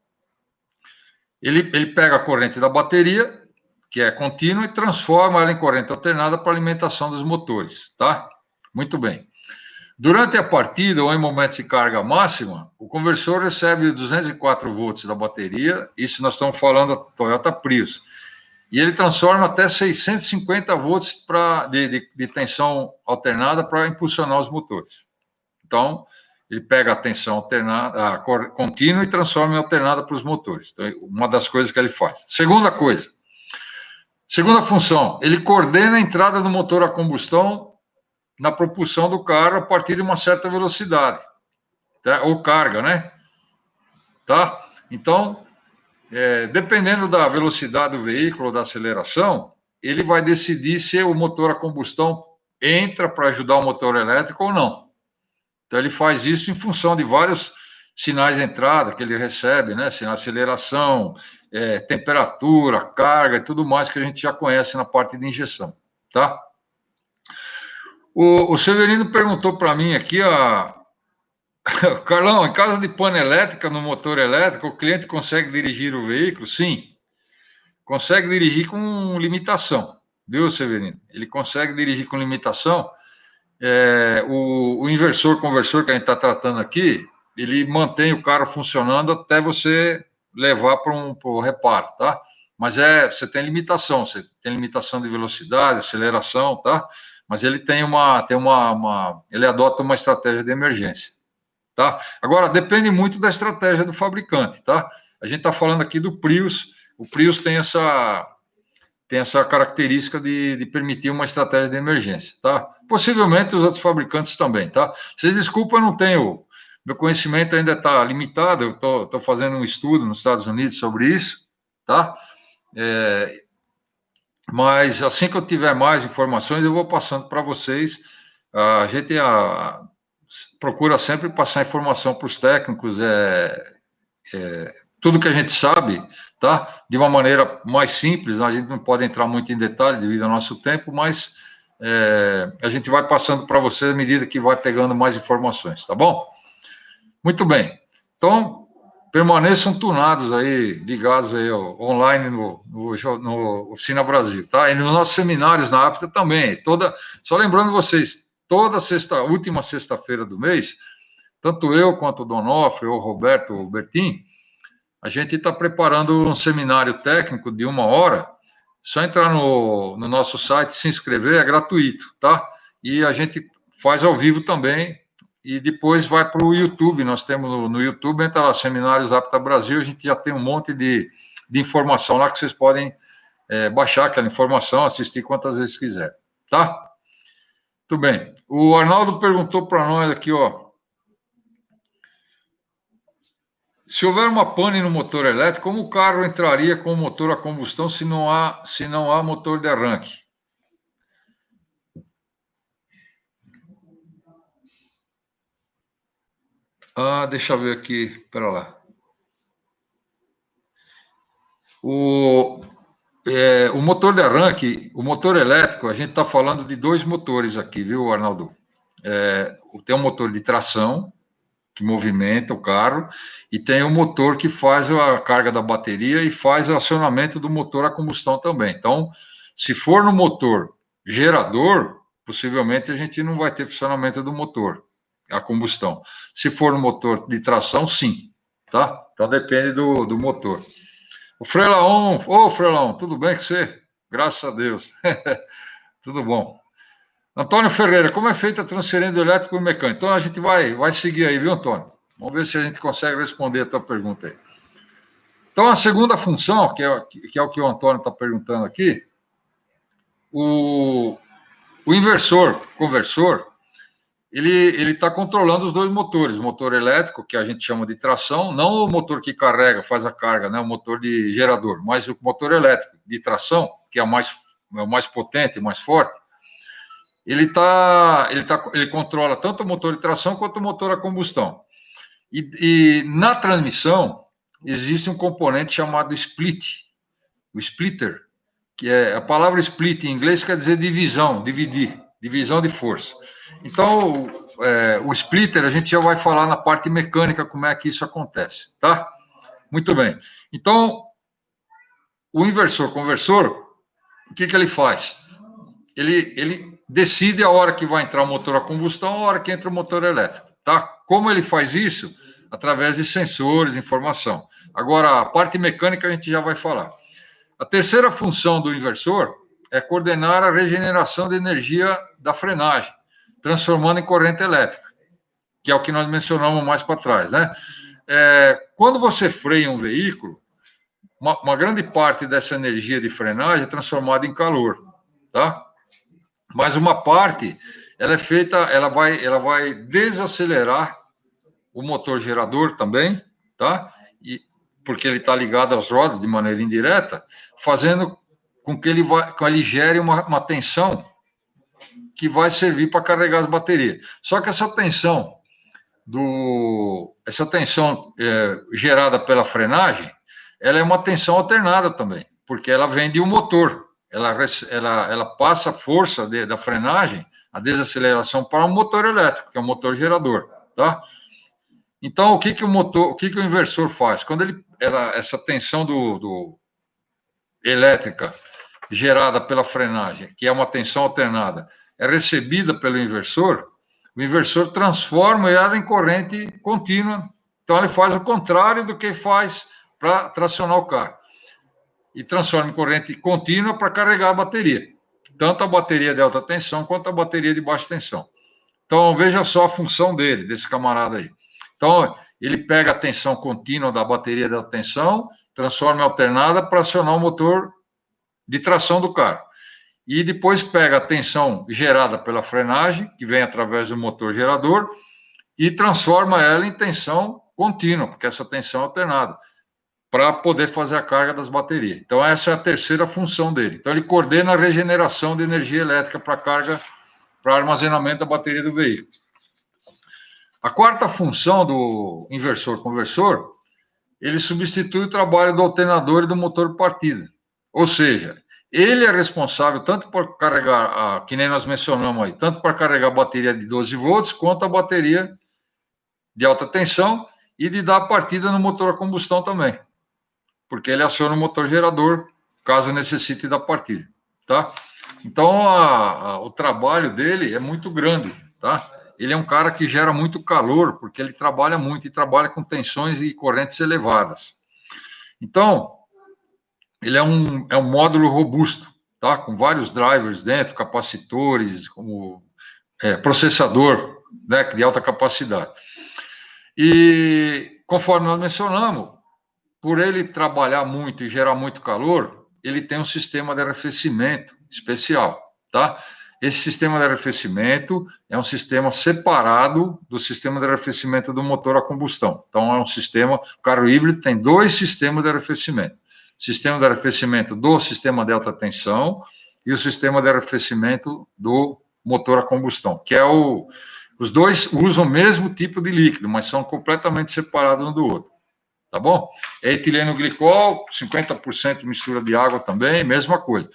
A: ele pega a corrente da bateria, que é contínua, e transforma ela em corrente alternada para alimentação dos motores, tá? Muito bem. Durante a partida ou em momentos de carga máxima, o conversor recebe 204 volts da bateria, isso nós estamos falando da Toyota Prius, e ele transforma até 650 volts de tensão alternada para impulsionar os motores. Então, ele pega a tensão alternada, contínua e transforma em alternada para os motores. Então, uma das coisas que ele faz. Segunda função, ele coordena a entrada do motor a combustão na propulsão do carro a partir de uma certa velocidade, tá? Ou carga, né? Tá? Então, dependendo da velocidade do veículo, da aceleração, ele vai decidir se o motor a combustão entra para ajudar o motor elétrico ou não. Então, ele faz isso em função de vários sinais de entrada que ele recebe, né? Sinal de aceleração, temperatura, carga e tudo mais que a gente já conhece na parte de injeção, tá? O Severino perguntou para mim aqui, Carlão, em caso de pane elétrica no motor elétrico, o cliente consegue dirigir o veículo? Sim, consegue dirigir com limitação, viu, Severino? Ele consegue dirigir com limitação. O inversor conversor que a gente está tratando aqui, ele mantém o carro funcionando até você levar para o reparo, tá? Mas você tem limitação de velocidade, aceleração, tá? Mas ele ele adota uma estratégia de emergência, tá? Agora, depende muito da estratégia do fabricante, tá? A gente está falando aqui do Prius, o Prius tem essa característica de permitir uma estratégia de emergência, tá? Possivelmente os outros fabricantes também, tá? Vocês desculpem, eu não tenho, meu conhecimento ainda está limitado, eu estou fazendo um estudo nos Estados Unidos sobre isso, tá? Mas assim que eu tiver mais informações, eu vou passando para vocês. A gente procura sempre passar informação para os técnicos, tudo que a gente sabe, tá? De uma maneira mais simples, a gente não pode entrar muito em detalhe devido ao nosso tempo, mas a gente vai passando para você à medida que vai pegando mais informações, tá bom? Muito bem. Então, permaneçam tunados aí, ligados aí online no Oficina Brasil, tá? E nos nossos seminários na Apta também. Só lembrando vocês, última sexta-feira do mês, tanto eu quanto o Donofre, ou o Roberto, ou o Bertin, a gente está preparando um seminário técnico de 1 hora. Só entrar no nosso site, se inscrever, é gratuito, tá? E a gente faz ao vivo também, e depois vai para o YouTube. Nós temos no YouTube, entra lá, Seminários Apta Brasil, a gente já tem um monte de informação lá que vocês podem baixar aquela informação, assistir quantas vezes quiser, tá? Muito bem. O Arnaldo perguntou para nós aqui, ó. Se houver uma pane no motor elétrico, como o carro entraria com o motor a combustão se não há motor de arranque? Deixa eu ver aqui, espera lá. O motor de arranque, o motor elétrico, a gente está falando de 2 motores aqui, viu, Arnaldo? Tem um motor de tração, que movimenta o carro, e tem o motor que faz a carga da bateria e faz o acionamento do motor a combustão também. Então, se for no motor gerador, possivelmente a gente não vai ter funcionamento do motor, a combustão. Se for no motor de tração, sim, tá? Então, depende do motor. O Frelaon, Frelaon, tudo bem com você? Graças a Deus. Tudo bom. Antônio Ferreira, como é feita a transferência do elétrico e mecânico? Então, a gente vai seguir aí, viu, Antônio? Vamos ver se a gente consegue responder a tua pergunta aí. Então, a segunda função, que é o que o Antônio está perguntando aqui, o inversor, conversor, ele está controlando os 2 motores, o motor elétrico, que a gente chama de tração, não o motor que carrega, faz a carga, né, o motor de gerador, mas o motor elétrico de tração, que é o mais potente, mais forte, ele controla tanto o motor de tração quanto o motor a combustão. E na transmissão, existe um componente chamado split, o splitter, que a palavra split em inglês quer dizer divisão, divisão de força. Então, o splitter, a gente já vai falar na parte mecânica como é que isso acontece, tá? Muito bem. Então, o inversor conversor, o que ele faz? Ele decide a hora que vai entrar o motor a combustão, a hora que entra o motor elétrico, tá? Como ele faz isso? Através de sensores, informação. Agora, a parte mecânica a gente já vai falar. A terceira função do inversor é coordenar a regeneração de energia da frenagem, transformando em corrente elétrica, que é o que nós mencionamos mais para trás, né? Quando você freia um veículo, uma grande parte dessa energia de frenagem é transformada em calor, tá? Mas uma parte, ela vai desacelerar o motor gerador também, tá? Porque ele está ligado às rodas de maneira indireta, fazendo com que ele gere uma tensão que vai servir para carregar as baterias. Só que essa tensão gerada pela frenagem, ela é uma tensão alternada também, porque ela vem de um motor. Ela passa a força da frenagem, a desaceleração, para um motor elétrico, que é um motor gerador, tá? Então, o que o inversor faz? Quando essa tensão elétrica gerada pela frenagem, que é uma tensão alternada, é recebida pelo inversor, o inversor transforma ela em corrente contínua. Então, ele faz o contrário do que faz para tracionar o carro. E transforma em corrente contínua para carregar a bateria. Tanto a bateria de alta tensão quanto a bateria de baixa tensão. Então, veja só a função desse camarada aí. Então, ele pega a tensão contínua da bateria de alta tensão, transforma em alternada para acionar o motor de tração do carro. E depois pega a tensão gerada pela frenagem, que vem através do motor gerador, e transforma ela em tensão contínua, porque essa tensão é alternada, para poder fazer a carga das baterias. Então, essa é a terceira função dele. Então, ele coordena a regeneração de energia elétrica para carga, para armazenamento da bateria do veículo. A quarta função do inversor-conversor ele substitui o trabalho do alternador e do motor de partida. Ou seja, ele é responsável tanto por carregar, que nem nós mencionamos aí, tanto para carregar a bateria de 12 volts, quanto a bateria de alta tensão e de dar partida no motor a combustão também, porque ele aciona o motor gerador, caso necessite da partida, tá? Então, o trabalho dele é muito grande, tá? Ele é um cara que gera muito calor, porque ele trabalha muito e trabalha com tensões e correntes elevadas. Então, ele é um módulo robusto, tá? Com vários drivers dentro, capacitores, como processador, né, de alta capacidade. E, conforme nós mencionamos, por ele trabalhar muito e gerar muito calor, ele tem um sistema de arrefecimento especial, tá? Esse sistema de arrefecimento é um sistema separado do sistema de arrefecimento do motor a combustão. Então, é um sistema, o carro híbrido tem 2 sistemas de arrefecimento. Sistema de arrefecimento do sistema de alta tensão e o sistema de arrefecimento do motor a combustão, que é os dois usam o mesmo tipo de líquido, mas são completamente separados um do outro. Tá bom? É etileno glicol, 50% mistura de água também, mesma coisa.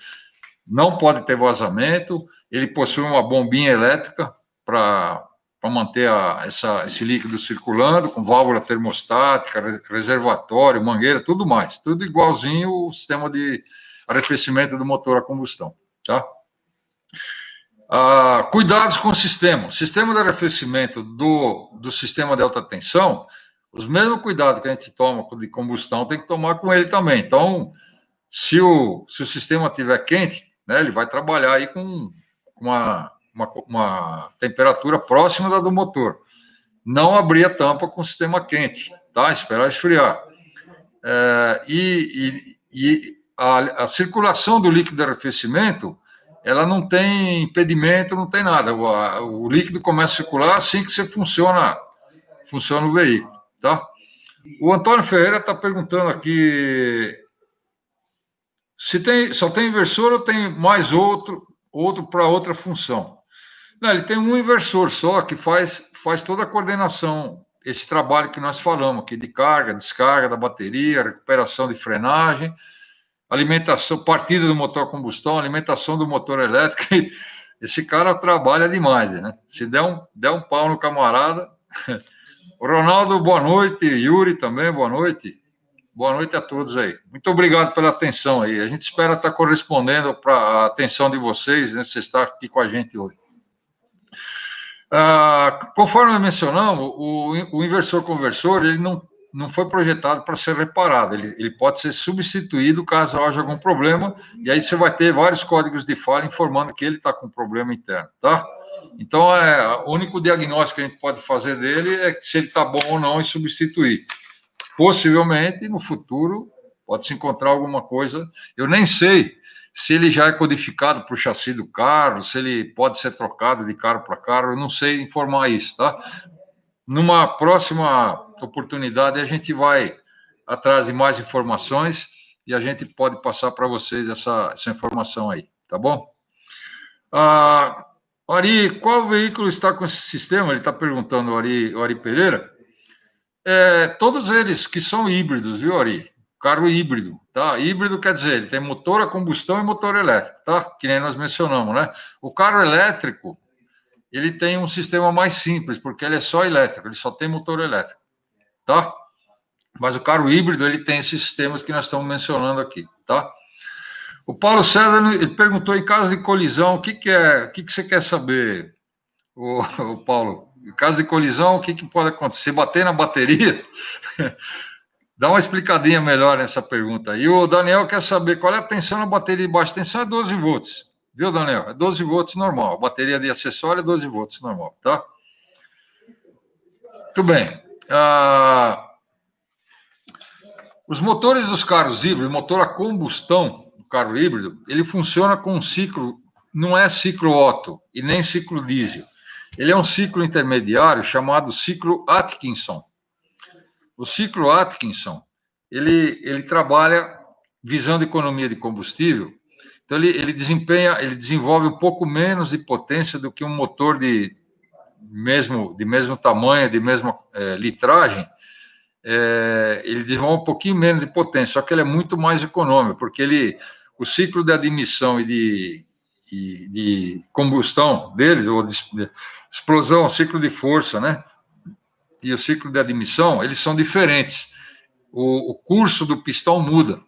A: Não pode ter vazamento, ele possui uma bombinha elétrica para manter esse líquido circulando, com válvula termostática, reservatório, mangueira, tudo mais. Tudo igualzinho o sistema de arrefecimento do motor a combustão, tá? Cuidados com o sistema. O sistema de arrefecimento do sistema de alta tensão, os mesmos cuidados que a gente toma de combustão, tem que tomar com ele também. Então, se o sistema estiver quente, né, ele vai trabalhar aí com uma temperatura próxima da do motor. Não abrir a tampa com o sistema quente, tá? Esperar esfriar. A circulação do líquido de arrefecimento, ela não tem impedimento, não tem nada. O líquido começa a circular assim que você funciona o veículo, tá? O Antônio Ferreira está perguntando aqui se só tem inversor ou tem mais outro para outra função. Não, ele tem um inversor só que faz toda a coordenação, esse trabalho que nós falamos aqui, de carga, descarga da bateria, recuperação de frenagem, alimentação, partida do motor a combustão, alimentação do motor elétrico. Esse cara trabalha demais, né? Se der um pau no camarada. Ronaldo, boa noite. Yuri também, boa noite. Boa noite a todos aí. Muito obrigado pela atenção aí. A gente espera estar correspondendo para a atenção de vocês, né? Você está aqui com a gente hoje. Conforme mencionamos, o inversor-conversor, ele não foi projetado para ser reparado. Ele pode ser substituído caso haja algum problema, e aí você vai ter vários códigos de falha informando que ele está com problema interno, tá? Então, o único diagnóstico que a gente pode fazer dele é se ele está bom ou não e substituir. Possivelmente, no futuro, pode-se encontrar alguma coisa. Eu nem sei se ele já é codificado para o chassi do carro, se ele pode ser trocado de carro para carro, eu não sei informar isso, tá? Numa próxima oportunidade, a gente vai atrás de mais informações e a gente pode passar para vocês essa informação aí, tá bom? Ari, qual veículo está com esse sistema? Ele está perguntando, o Ari Pereira. Todos eles que são híbridos, viu, Ari? Carro híbrido, tá? Híbrido quer dizer, ele tem motor a combustão e motor elétrico, tá? Que nem nós mencionamos, né? O carro elétrico, ele tem um sistema mais simples, porque ele é só elétrico, ele só tem motor elétrico, tá? Mas o carro híbrido, ele tem esses sistemas que nós estamos mencionando aqui, tá? O Paulo César, ele perguntou, em caso de colisão, o que você quer saber, o Paulo? Em caso de colisão, o que pode acontecer? Se bater na bateria? Dá uma explicadinha melhor nessa pergunta. E o Daniel quer saber qual é a tensão na bateria de baixa tensão. É 12 volts. Viu, Daniel? É 12 volts normal. A bateria de acessório é 12 volts normal, tá? Muito bem. Os motores dos carros híbridos, o motor a combustão do carro híbrido, ele funciona com um ciclo, não é ciclo Otto e nem ciclo diesel. Ele é um ciclo intermediário chamado ciclo Atkinson. O ciclo Atkinson, ele trabalha visando economia de combustível, então ele desenvolve um pouco menos de potência do que um motor de mesmo tamanho, de mesma litragem, ele desenvolve um pouquinho menos de potência, só que ele é muito mais econômico, porque o ciclo de admissão e de combustão dele, ou de explosão, ciclo de força, né? E o ciclo de admissão, eles são diferentes. O curso do pistão muda,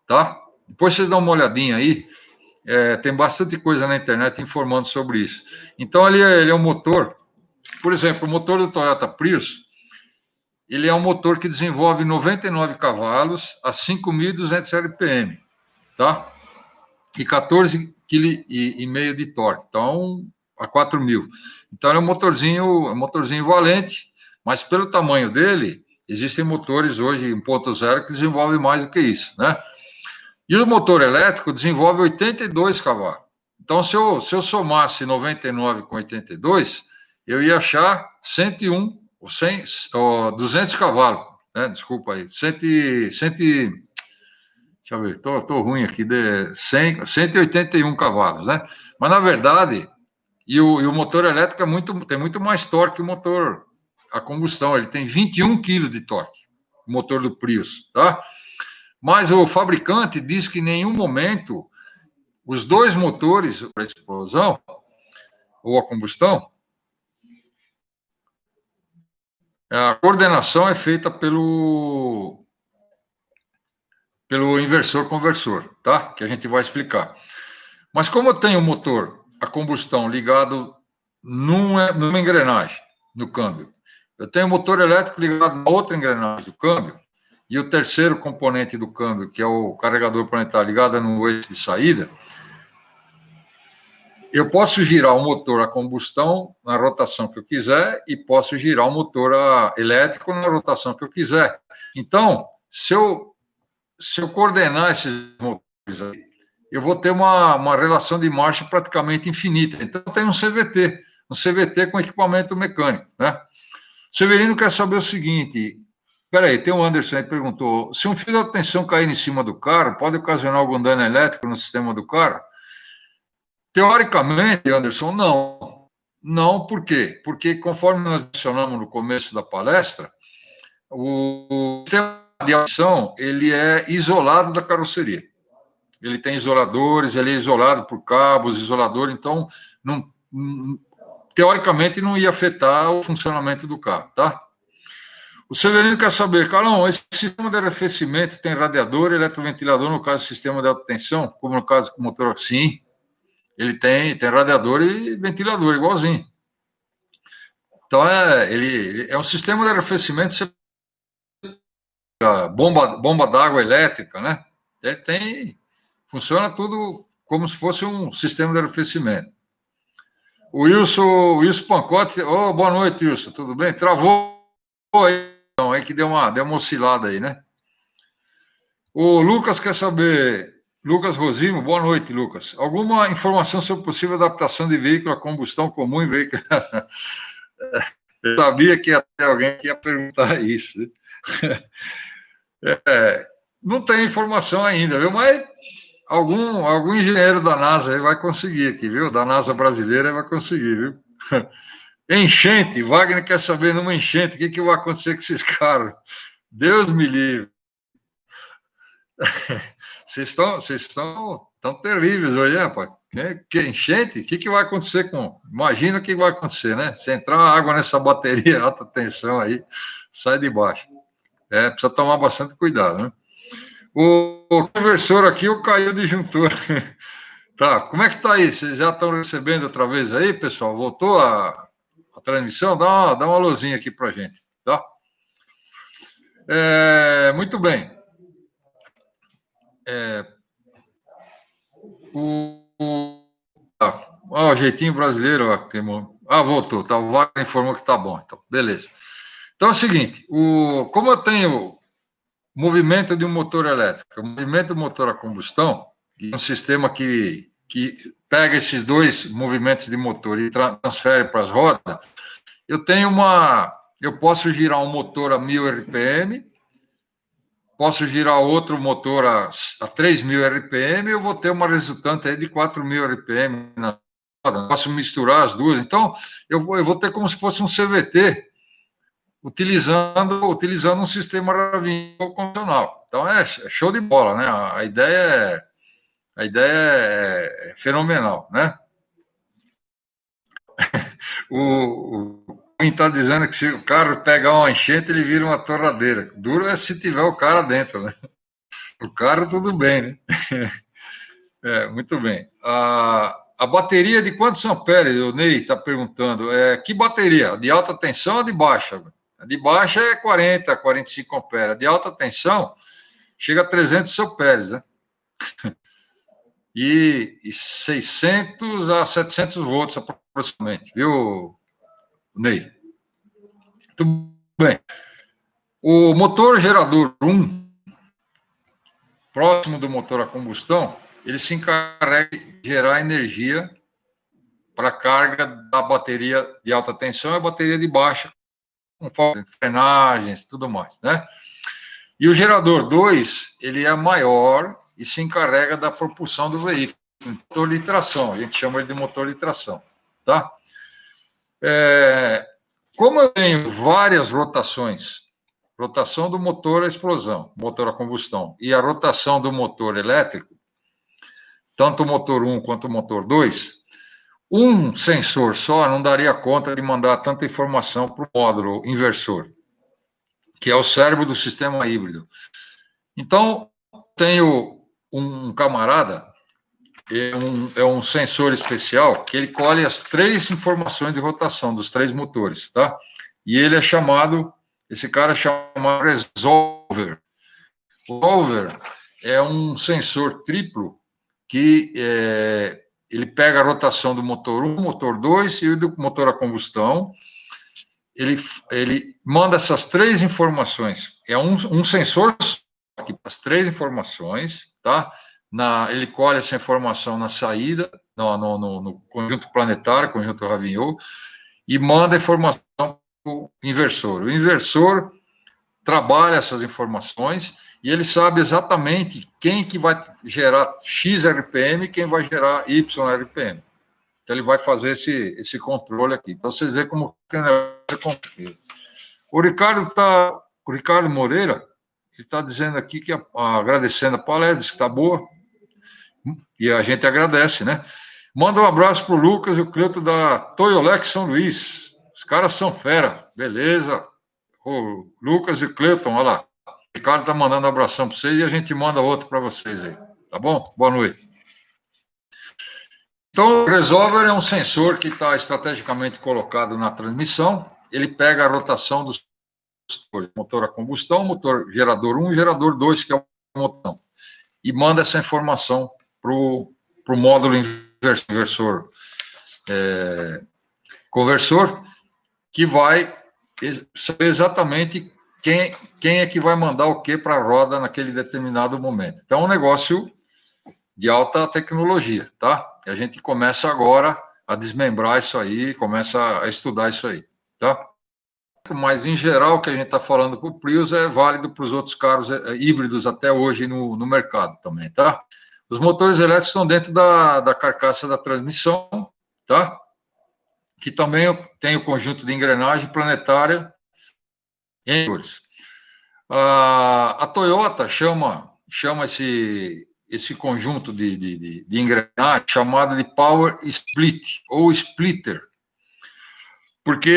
A: tá? Depois vocês dão uma olhadinha aí, tem bastante coisa na internet informando sobre isso. Então, ele é um motor, por exemplo, o motor do Toyota Prius, ele é um motor que desenvolve 99 cavalos a 5.200 RPM, tá? E 14,5 kg de torque, então a 4.000. Então é um motorzinho valente, mas pelo tamanho dele, existem motores hoje 1.0 que desenvolvem mais do que isso, né? E o motor elétrico desenvolve 82 cavalos. Então, se eu somasse 99 com 82, eu ia achar 101, 100, 200 cavalos, né? Desculpa aí, 100, deixa eu ver, tô ruim aqui, 181 cavalos, né? Mas, na verdade, o motor elétrico tem muito mais torque que o motor a combustão, ele tem 21 kg de torque, o motor do Prius, tá? Mas o fabricante diz que em nenhum momento os dois motores, a explosão ou a combustão, a coordenação é feita pelo inversor-conversor, tá? Que a gente vai explicar. Mas como eu tenho o motor a combustão ligado numa engrenagem, no câmbio, eu tenho o motor elétrico ligado na outra engrenagem do câmbio, e o terceiro componente do câmbio, que é o carregador planetário ligado no eixo de saída, eu posso girar o motor a combustão na rotação que eu quiser e posso girar o motor elétrico na rotação que eu quiser. Então, se eu coordenar esses motores aí, eu vou ter uma relação de marcha praticamente infinita. Então, tem um CVT com equipamento mecânico, né? O Severino quer saber o seguinte, peraí, tem um Anderson aí que perguntou, se um fio de tensão cair em cima do carro, pode ocasionar algum dano elétrico no sistema do carro? Teoricamente, Anderson, não. Não, por quê? Porque, conforme nós mencionamos no começo da palestra, o sistema de ação, ele é isolado da carroceria. Ele tem isoladores, ele é isolado por cabos, isolador, então, teoricamente, não ia afetar o funcionamento do carro, tá? O Severino quer saber, Carlão, esse sistema de arrefecimento tem radiador e eletroventilador, no caso do sistema de alta tensão, como no caso do motor? Sim, ele tem radiador e ventilador, igualzinho. Então, ele é um sistema de arrefecimento, bomba d'água elétrica, né? Funciona tudo como se fosse um sistema de arrefecimento. O Wilson Pancotti, boa noite, Wilson, tudo bem? Travou aí que deu uma oscilada aí, né? O Lucas quer saber, Lucas Rosimo, boa noite, Lucas. Alguma informação sobre possível adaptação de veículo a combustão comum em veículo? Eu sabia que ia ter alguém que ia perguntar isso. Não tem informação ainda, viu? Mas algum engenheiro da NASA vai conseguir aqui, viu? Da NASA brasileira vai conseguir, viu? Enchente, Wagner quer saber numa enchente, o que vai acontecer com esses caras? Deus me livre. Vocês estão tão terríveis hoje, rapaz. Que enchente? O que vai acontecer com... Imagina o que vai acontecer, né? Se entrar água nessa bateria alta tensão aí, sai de baixo. Precisa tomar bastante cuidado, né? O conversor aqui, caiu o disjuntor. Tá, como é que tá aí? Vocês já estão recebendo outra vez aí, pessoal? Voltou a transmissão? Dá uma luzinha aqui pra gente, tá? Muito bem. O jeitinho brasileiro, voltou, tá, o Wagner informou que tá bom, então, beleza. Então é o seguinte, como eu tenho movimento de um motor elétrico, movimento do motor a combustão, e um sistema que pega esses dois movimentos de motor e transfere para as rodas, eu posso girar um motor a 1.000 RPM, posso girar outro motor a 3.000 RPM, eu vou ter uma resultante aí de 4.000 RPM na roda. Posso misturar as duas. Então, eu vou ter como se fosse um CVT utilizando um sistema Ravinho convencional. Então, é show de bola, né? A ideia é fenomenal, né? Quem está dizendo que se o carro pegar uma enchente, ele vira uma torradeira. Duro é se tiver o cara dentro, né? O carro, tudo bem, né? Muito bem. A bateria de quantos amperes, o Ney está perguntando? Que bateria? De alta tensão ou de baixa? A de baixa é 40, 45 amperes. A de alta tensão chega a 300 amperes, né? E 600 a 700 volts aproximadamente, viu, Ney? Muito bem. O motor gerador 1, próximo do motor a combustão, ele se encarrega de gerar energia para a carga da bateria de alta tensão e a bateria de baixa, com frenagens e tudo mais, né? E o gerador 2, ele é maior e se encarrega da propulsão do veículo, motor de tração, a gente chama ele de motor de tração, tá? Como eu tenho várias rotações, rotação do motor a explosão, motor a combustão, e a rotação do motor elétrico, tanto o motor 1 quanto o motor 2, um sensor só não daria conta de mandar tanta informação para o módulo inversor, que é o cérebro do sistema híbrido. Então, tenho um camarada, é um sensor especial, que ele colhe as 3 informações de rotação dos 3 motores, tá? E ele é chamado, esse cara é chamado Resolver. O Resolver é um sensor triplo que ele pega a rotação do motor 1, motor 2 e do motor a combustão. Ele manda essas 3 informações. É um sensor que as 3 informações, tá? Ele colhe essa informação na saída, no conjunto planetário, conjunto Ravinhot, e manda a informação para o inversor. O inversor trabalha essas informações e ele sabe exatamente quem que vai gerar X RPM e quem vai gerar Y RPM. Então, ele vai fazer esse controle aqui. Então, vocês veem como é complicado. O Ricardo Moreira, ele está dizendo aqui que, agradecendo a palestra, diz que está boa, e a gente agradece, né? Manda um abraço para o Lucas e o Cleuto da Toyolex São Luís. Os caras são fera, beleza? O Lucas e o Cleuton, olha lá. O Ricardo está mandando um abração para vocês e a gente manda outro para vocês aí, tá bom? Boa noite. Então, o Resolver é um sensor que está estrategicamente colocado na transmissão. Ele pega a rotação dos motor a combustão, motor gerador 1 e gerador 2, que é o motor, e manda essa informação para o módulo inversor conversor, que vai saber exatamente quem é que vai mandar o que para a roda naquele determinado momento. Então, é um negócio de alta tecnologia, tá? E a gente começa agora a desmembrar isso aí, começa a estudar isso aí, tá? Mas, em geral, o que a gente está falando para o Prius é válido para os outros carros híbridos até hoje no mercado também, tá? Os motores elétricos estão dentro da carcaça da transmissão, tá? Que também tem o conjunto de engrenagem planetária em motores. A Toyota chama esse conjunto de engrenagem chamado de Power Split, ou Splitter, porque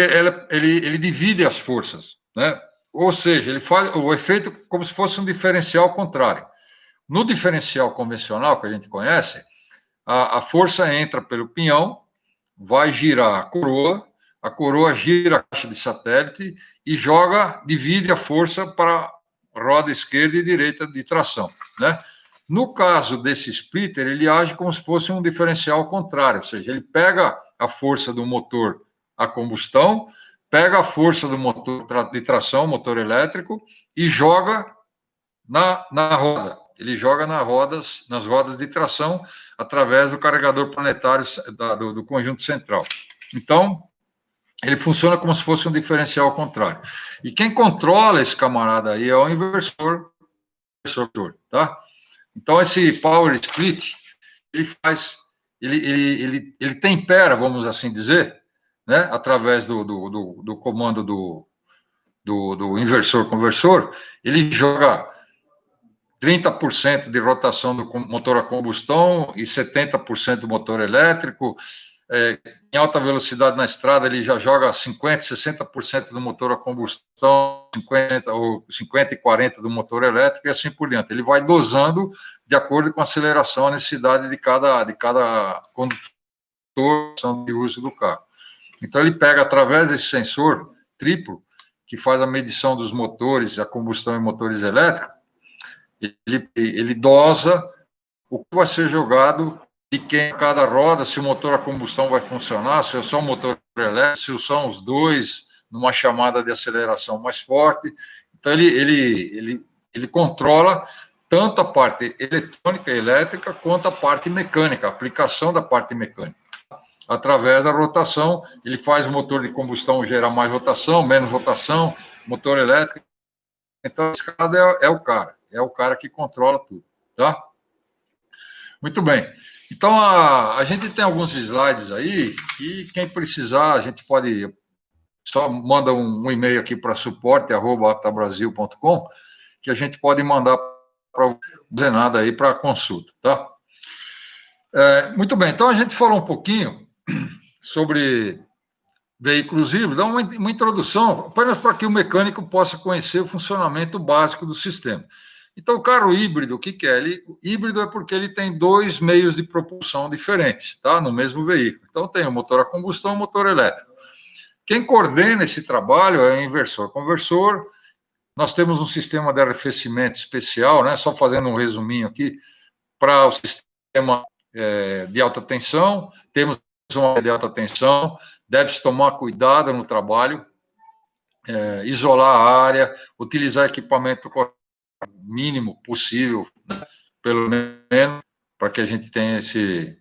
A: ele divide as forças, né? Ou seja, ele faz o efeito como se fosse um diferencial contrário. No diferencial convencional que a gente conhece, a força entra pelo pinhão, vai girar a coroa gira a caixa de satélite e divide a força para a roda esquerda e direita de tração, né? No caso desse splitter, ele age como se fosse um diferencial contrário, ou seja, ele pega a força do motor a combustão, pega a força do motor de tração, motor elétrico, e joga na roda. Ele joga nas rodas de tração através do carregador planetário do conjunto central. Então, ele funciona como se fosse um diferencial contrário. E quem controla esse camarada aí é o inversor, tá? Então, esse Power Split, ele tempera, vamos assim dizer, né, através do comando do inversor-conversor, ele joga 30% de rotação do motor a combustão e 70% do motor elétrico. Em alta velocidade na estrada, ele já joga 50%, 60% do motor a combustão, 50% e 40% do motor elétrico, e assim por diante. Ele vai dosando de acordo com a aceleração, a necessidade de cada condutor de uso do carro. Então, ele pega, através desse sensor triplo, que faz a medição dos motores, a combustão e motores elétricos, ele dosa o que vai ser jogado de quem cada roda, se o motor a combustão vai funcionar, se é só o motor elétrico, se são os dois numa chamada de aceleração mais forte. Então, ele controla tanto a parte eletrônica e elétrica quanto a parte mecânica, a aplicação da parte mecânica. Através da rotação, ele faz o motor de combustão gerar mais rotação, menos rotação, motor elétrico. Então, esse cara é o cara que controla tudo, tá? Muito bem. Então, a gente tem alguns slides aí, e quem precisar, a gente pode... Só manda um e-mail aqui para suporte@aptabrasil.com, que a gente pode mandar para o Zenada aí para consulta, tá? Muito bem. Então, a gente falou um pouquinho sobre veículos híbridos, dá uma introdução, apenas para que o mecânico possa conhecer o funcionamento básico do sistema. Então, o carro híbrido, o que é? Híbrido é porque ele tem dois meios de propulsão diferentes, tá? No mesmo veículo. Então, tem o motor a combustão e o motor elétrico. Quem coordena esse trabalho é o inversor-conversor. Nós temos um sistema de arrefecimento especial, né? Só fazendo um resuminho aqui, para o sistema de alta tensão. Temos uma de alta tensão, deve-se tomar cuidado no trabalho, isolar a área, utilizar equipamento mínimo possível, né? Pelo menos, para que a gente tenha esse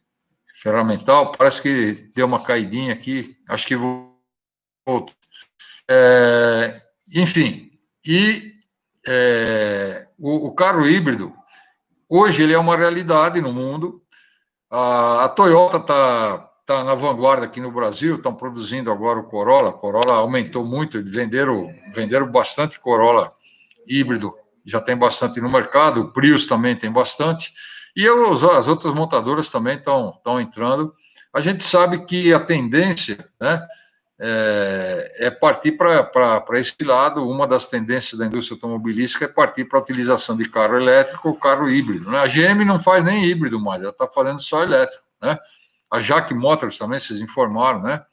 A: ferramental. Parece que deu uma caidinha aqui, acho que voltou. Enfim, o carro híbrido, hoje ele é uma realidade no mundo. A Toyota está na vanguarda aqui no Brasil, estão produzindo agora o Corolla. O Corolla aumentou muito, venderam bastante Corolla híbrido, já tem bastante no mercado, o Prius também tem bastante, e as outras montadoras também estão entrando. A gente sabe que a tendência, né, é partir para esse lado. Uma das tendências da indústria automobilística é partir para a utilização de carro elétrico ou carro híbrido, né? A GM não faz nem híbrido mais, ela está fazendo só elétrico, né? A JAC Motors também, vocês informaram, né?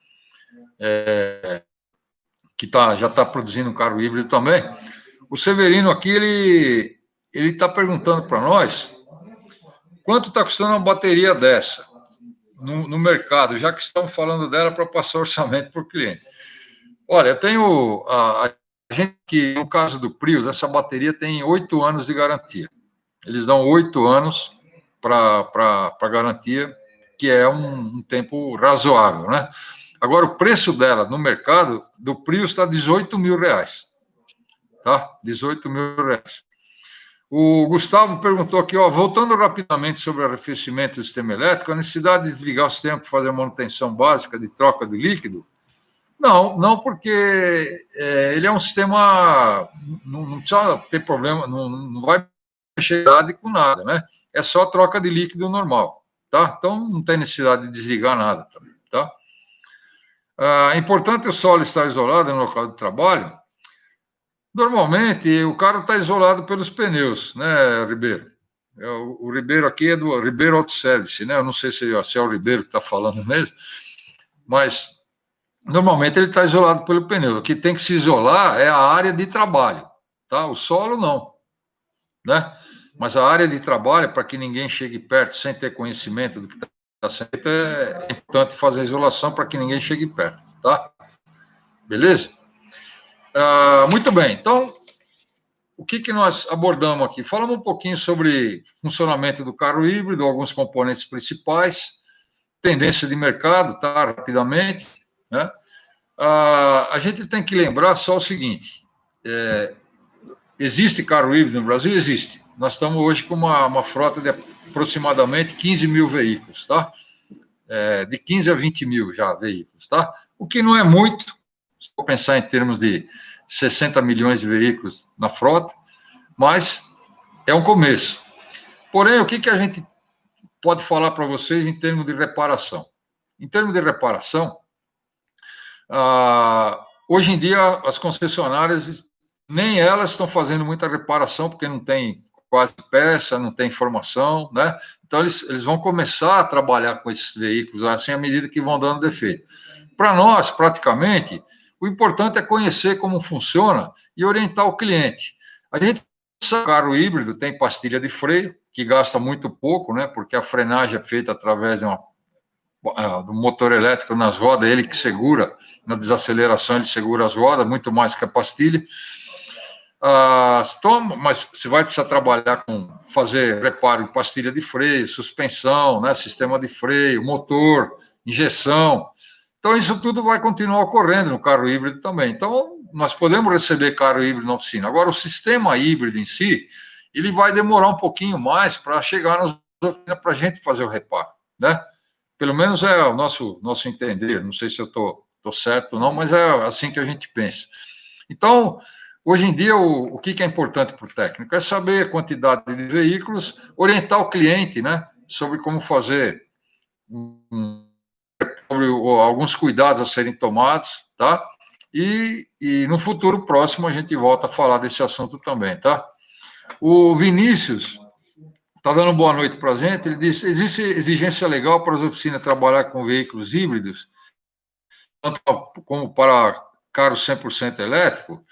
A: Que já está produzindo um carro híbrido também. O Severino aqui, ele está perguntando para nós quanto está custando uma bateria dessa no mercado, já que estamos falando dela para passar orçamento para o cliente. Olha, eu tenho a gente que, no caso do Prius, essa bateria tem 8 anos de garantia. Eles dão 8 anos para garantia, que é um tempo razoável, né? Agora, o preço dela no mercado do Prius está R$18 mil, tá? R$18 mil. O Gustavo perguntou aqui, voltando rapidamente sobre o arrefecimento do sistema elétrico, a necessidade de desligar o sistema para fazer a manutenção básica de troca de líquido? Não, porque ele é um sistema, não precisa ter problema, não vai mexer com nada, né? É só troca de líquido normal, tá? Então, não tem necessidade de desligar nada também, tá? É importante o solo estar isolado no local de trabalho. Normalmente, o carro está isolado pelos pneus, né, Ribeiro? O Ribeiro aqui é do Ribeiro Auto Service, né? Eu não sei se é o Ribeiro que está falando mesmo, mas normalmente ele está isolado pelo pneu. O que tem que se isolar é a área de trabalho, tá? O solo não, né? Mas a área de trabalho, para que ninguém chegue perto sem ter conhecimento do que está sendo feito, é importante fazer a isolação para que ninguém chegue perto, tá? Beleza? Muito bem, então, o que nós abordamos aqui? Falamos um pouquinho sobre funcionamento do carro híbrido, alguns componentes principais, tendência de mercado, tá? Rapidamente, né? A gente tem que lembrar só o seguinte, existe carro híbrido no Brasil? Existe. Nós estamos hoje com uma frota de aproximadamente 15 mil veículos, tá? De 15 a 20 mil já veículos, tá? O que não é muito, se for pensar em termos de 60 milhões de veículos na frota, mas é um começo. Porém, o que a gente pode falar para vocês em termos de reparação? Em termos de reparação, hoje em dia, as concessionárias, nem elas estão fazendo muita reparação, porque não tem quase peça, não tem informação, né? Então, eles vão começar a trabalhar com esses veículos, assim, à medida que vão dando defeito. Para nós, praticamente, o importante é conhecer como funciona e orientar o cliente. A gente sabe que o carro híbrido tem pastilha de freio, que gasta muito pouco, né? Porque a frenagem é feita através do motor elétrico nas rodas, ele que segura, na desaceleração ele segura as rodas, muito mais que a pastilha. Mas você vai precisar trabalhar fazer reparo em pastilha de freio, suspensão, né, sistema de freio, motor, injeção. Então, isso tudo vai continuar ocorrendo no carro híbrido também. Então, nós podemos receber carro híbrido na oficina. Agora, o sistema híbrido em si, ele vai demorar um pouquinho mais para chegar nas oficinas para a gente fazer o reparo, né? Pelo menos é o nosso entender. Não sei se eu estou certo ou não, mas é assim que a gente pensa. Então, hoje em dia, o que é importante para o técnico? É saber a quantidade de veículos, orientar o cliente, né, sobre como fazer, sobre alguns cuidados a serem tomados, tá? E no futuro próximo a gente volta a falar desse assunto também, tá? O Vinícius está dando boa noite para a gente. Ele disse: existe exigência legal para as oficinas trabalhar com veículos híbridos, tanto como para carro 100% elétrico?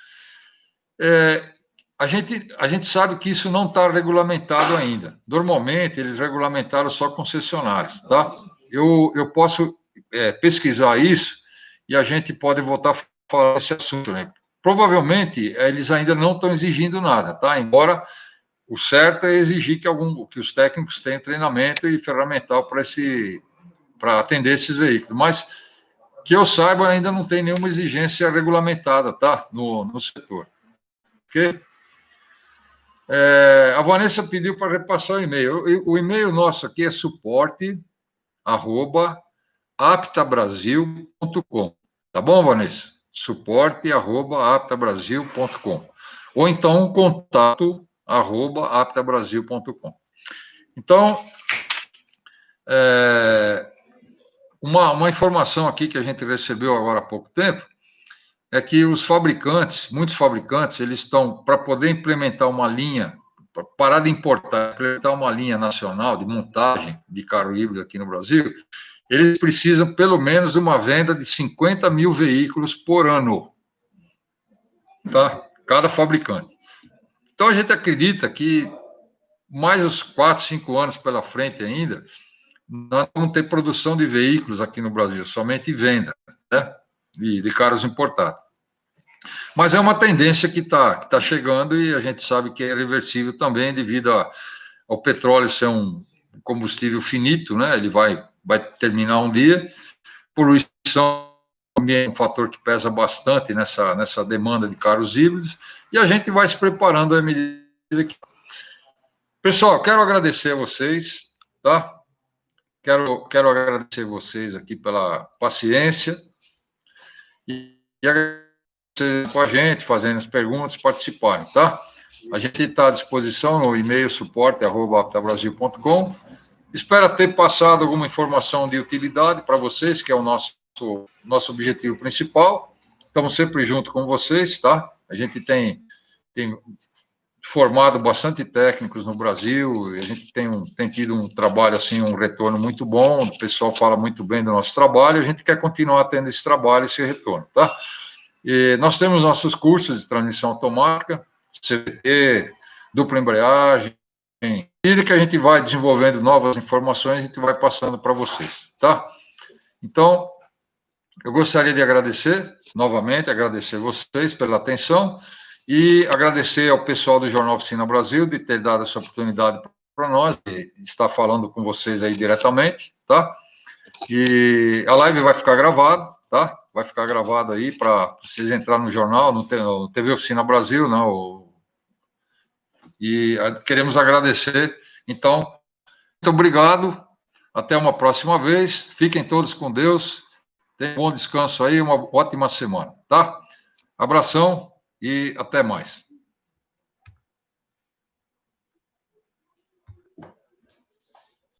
A: A gente sabe que isso não está regulamentado ainda. Normalmente, eles regulamentaram só concessionários, tá? Eu posso pesquisar isso e a gente pode voltar a falar desse assunto, né? Provavelmente, eles ainda não estão exigindo nada, tá? Embora o certo é exigir que os técnicos tenham treinamento e ferramental para atender esses veículos. Mas, que eu saiba, ainda não tem nenhuma exigência regulamentada, tá? No setor. Ok? A Vanessa pediu para repassar o e-mail. O e-mail nosso aqui é suporte@aptabrasil.com. Tá bom, Vanessa? suporte@aptabrasil.com. Ou então contato@aptabrasil.com. Então, uma informação aqui que a gente recebeu agora há pouco tempo, é que muitos fabricantes, eles estão, para poder implementar uma linha, parar de importar, implementar uma linha nacional de montagem de carro híbrido aqui no Brasil, eles precisam pelo menos de uma venda de 50 mil veículos por ano, tá? Cada fabricante. Então, a gente acredita que mais uns 4, 5 anos pela frente ainda, nós vamos ter produção de veículos aqui no Brasil, somente venda, né? De carros importados. Mas é uma tendência que tá chegando e a gente sabe que é reversível também devido ao petróleo ser um combustível finito, né? Ele vai terminar um dia. Poluição também é um fator que pesa bastante nessa demanda de carros híbridos e a gente vai se preparando à medida que... Pessoal, quero agradecer a vocês, tá? Quero agradecer vocês aqui pela paciência e agradecer com a gente, fazendo as perguntas, participarem, tá? A gente está à disposição no e-mail suporte@aptabrasil.com. Espero ter passado alguma informação de utilidade para vocês, que é o nosso objetivo principal. Estamos sempre junto com vocês, tá? A gente tem formado bastante técnicos no Brasil, a gente tem tido um trabalho, assim, um retorno muito bom, o pessoal fala muito bem do nosso trabalho, a gente quer continuar tendo esse trabalho, esse retorno, tá? E nós temos nossos cursos de transmissão automática, CVT, dupla embreagem, à medida que a gente vai desenvolvendo novas informações, a gente vai passando para vocês, tá? Então, eu gostaria de agradecer, novamente, agradecer vocês pela atenção, e agradecer ao pessoal do Jornal Oficina Brasil de ter dado essa oportunidade para nós, de estar falando com vocês aí diretamente, tá? E a live vai ficar gravada, tá? Vai ficar gravada aí para vocês entrarem no jornal, no TV Oficina Brasil, não? E queremos agradecer. Então, muito obrigado. Até uma próxima vez. Fiquem todos com Deus. Tenham um bom descanso aí, uma ótima semana, tá? Abração e até mais.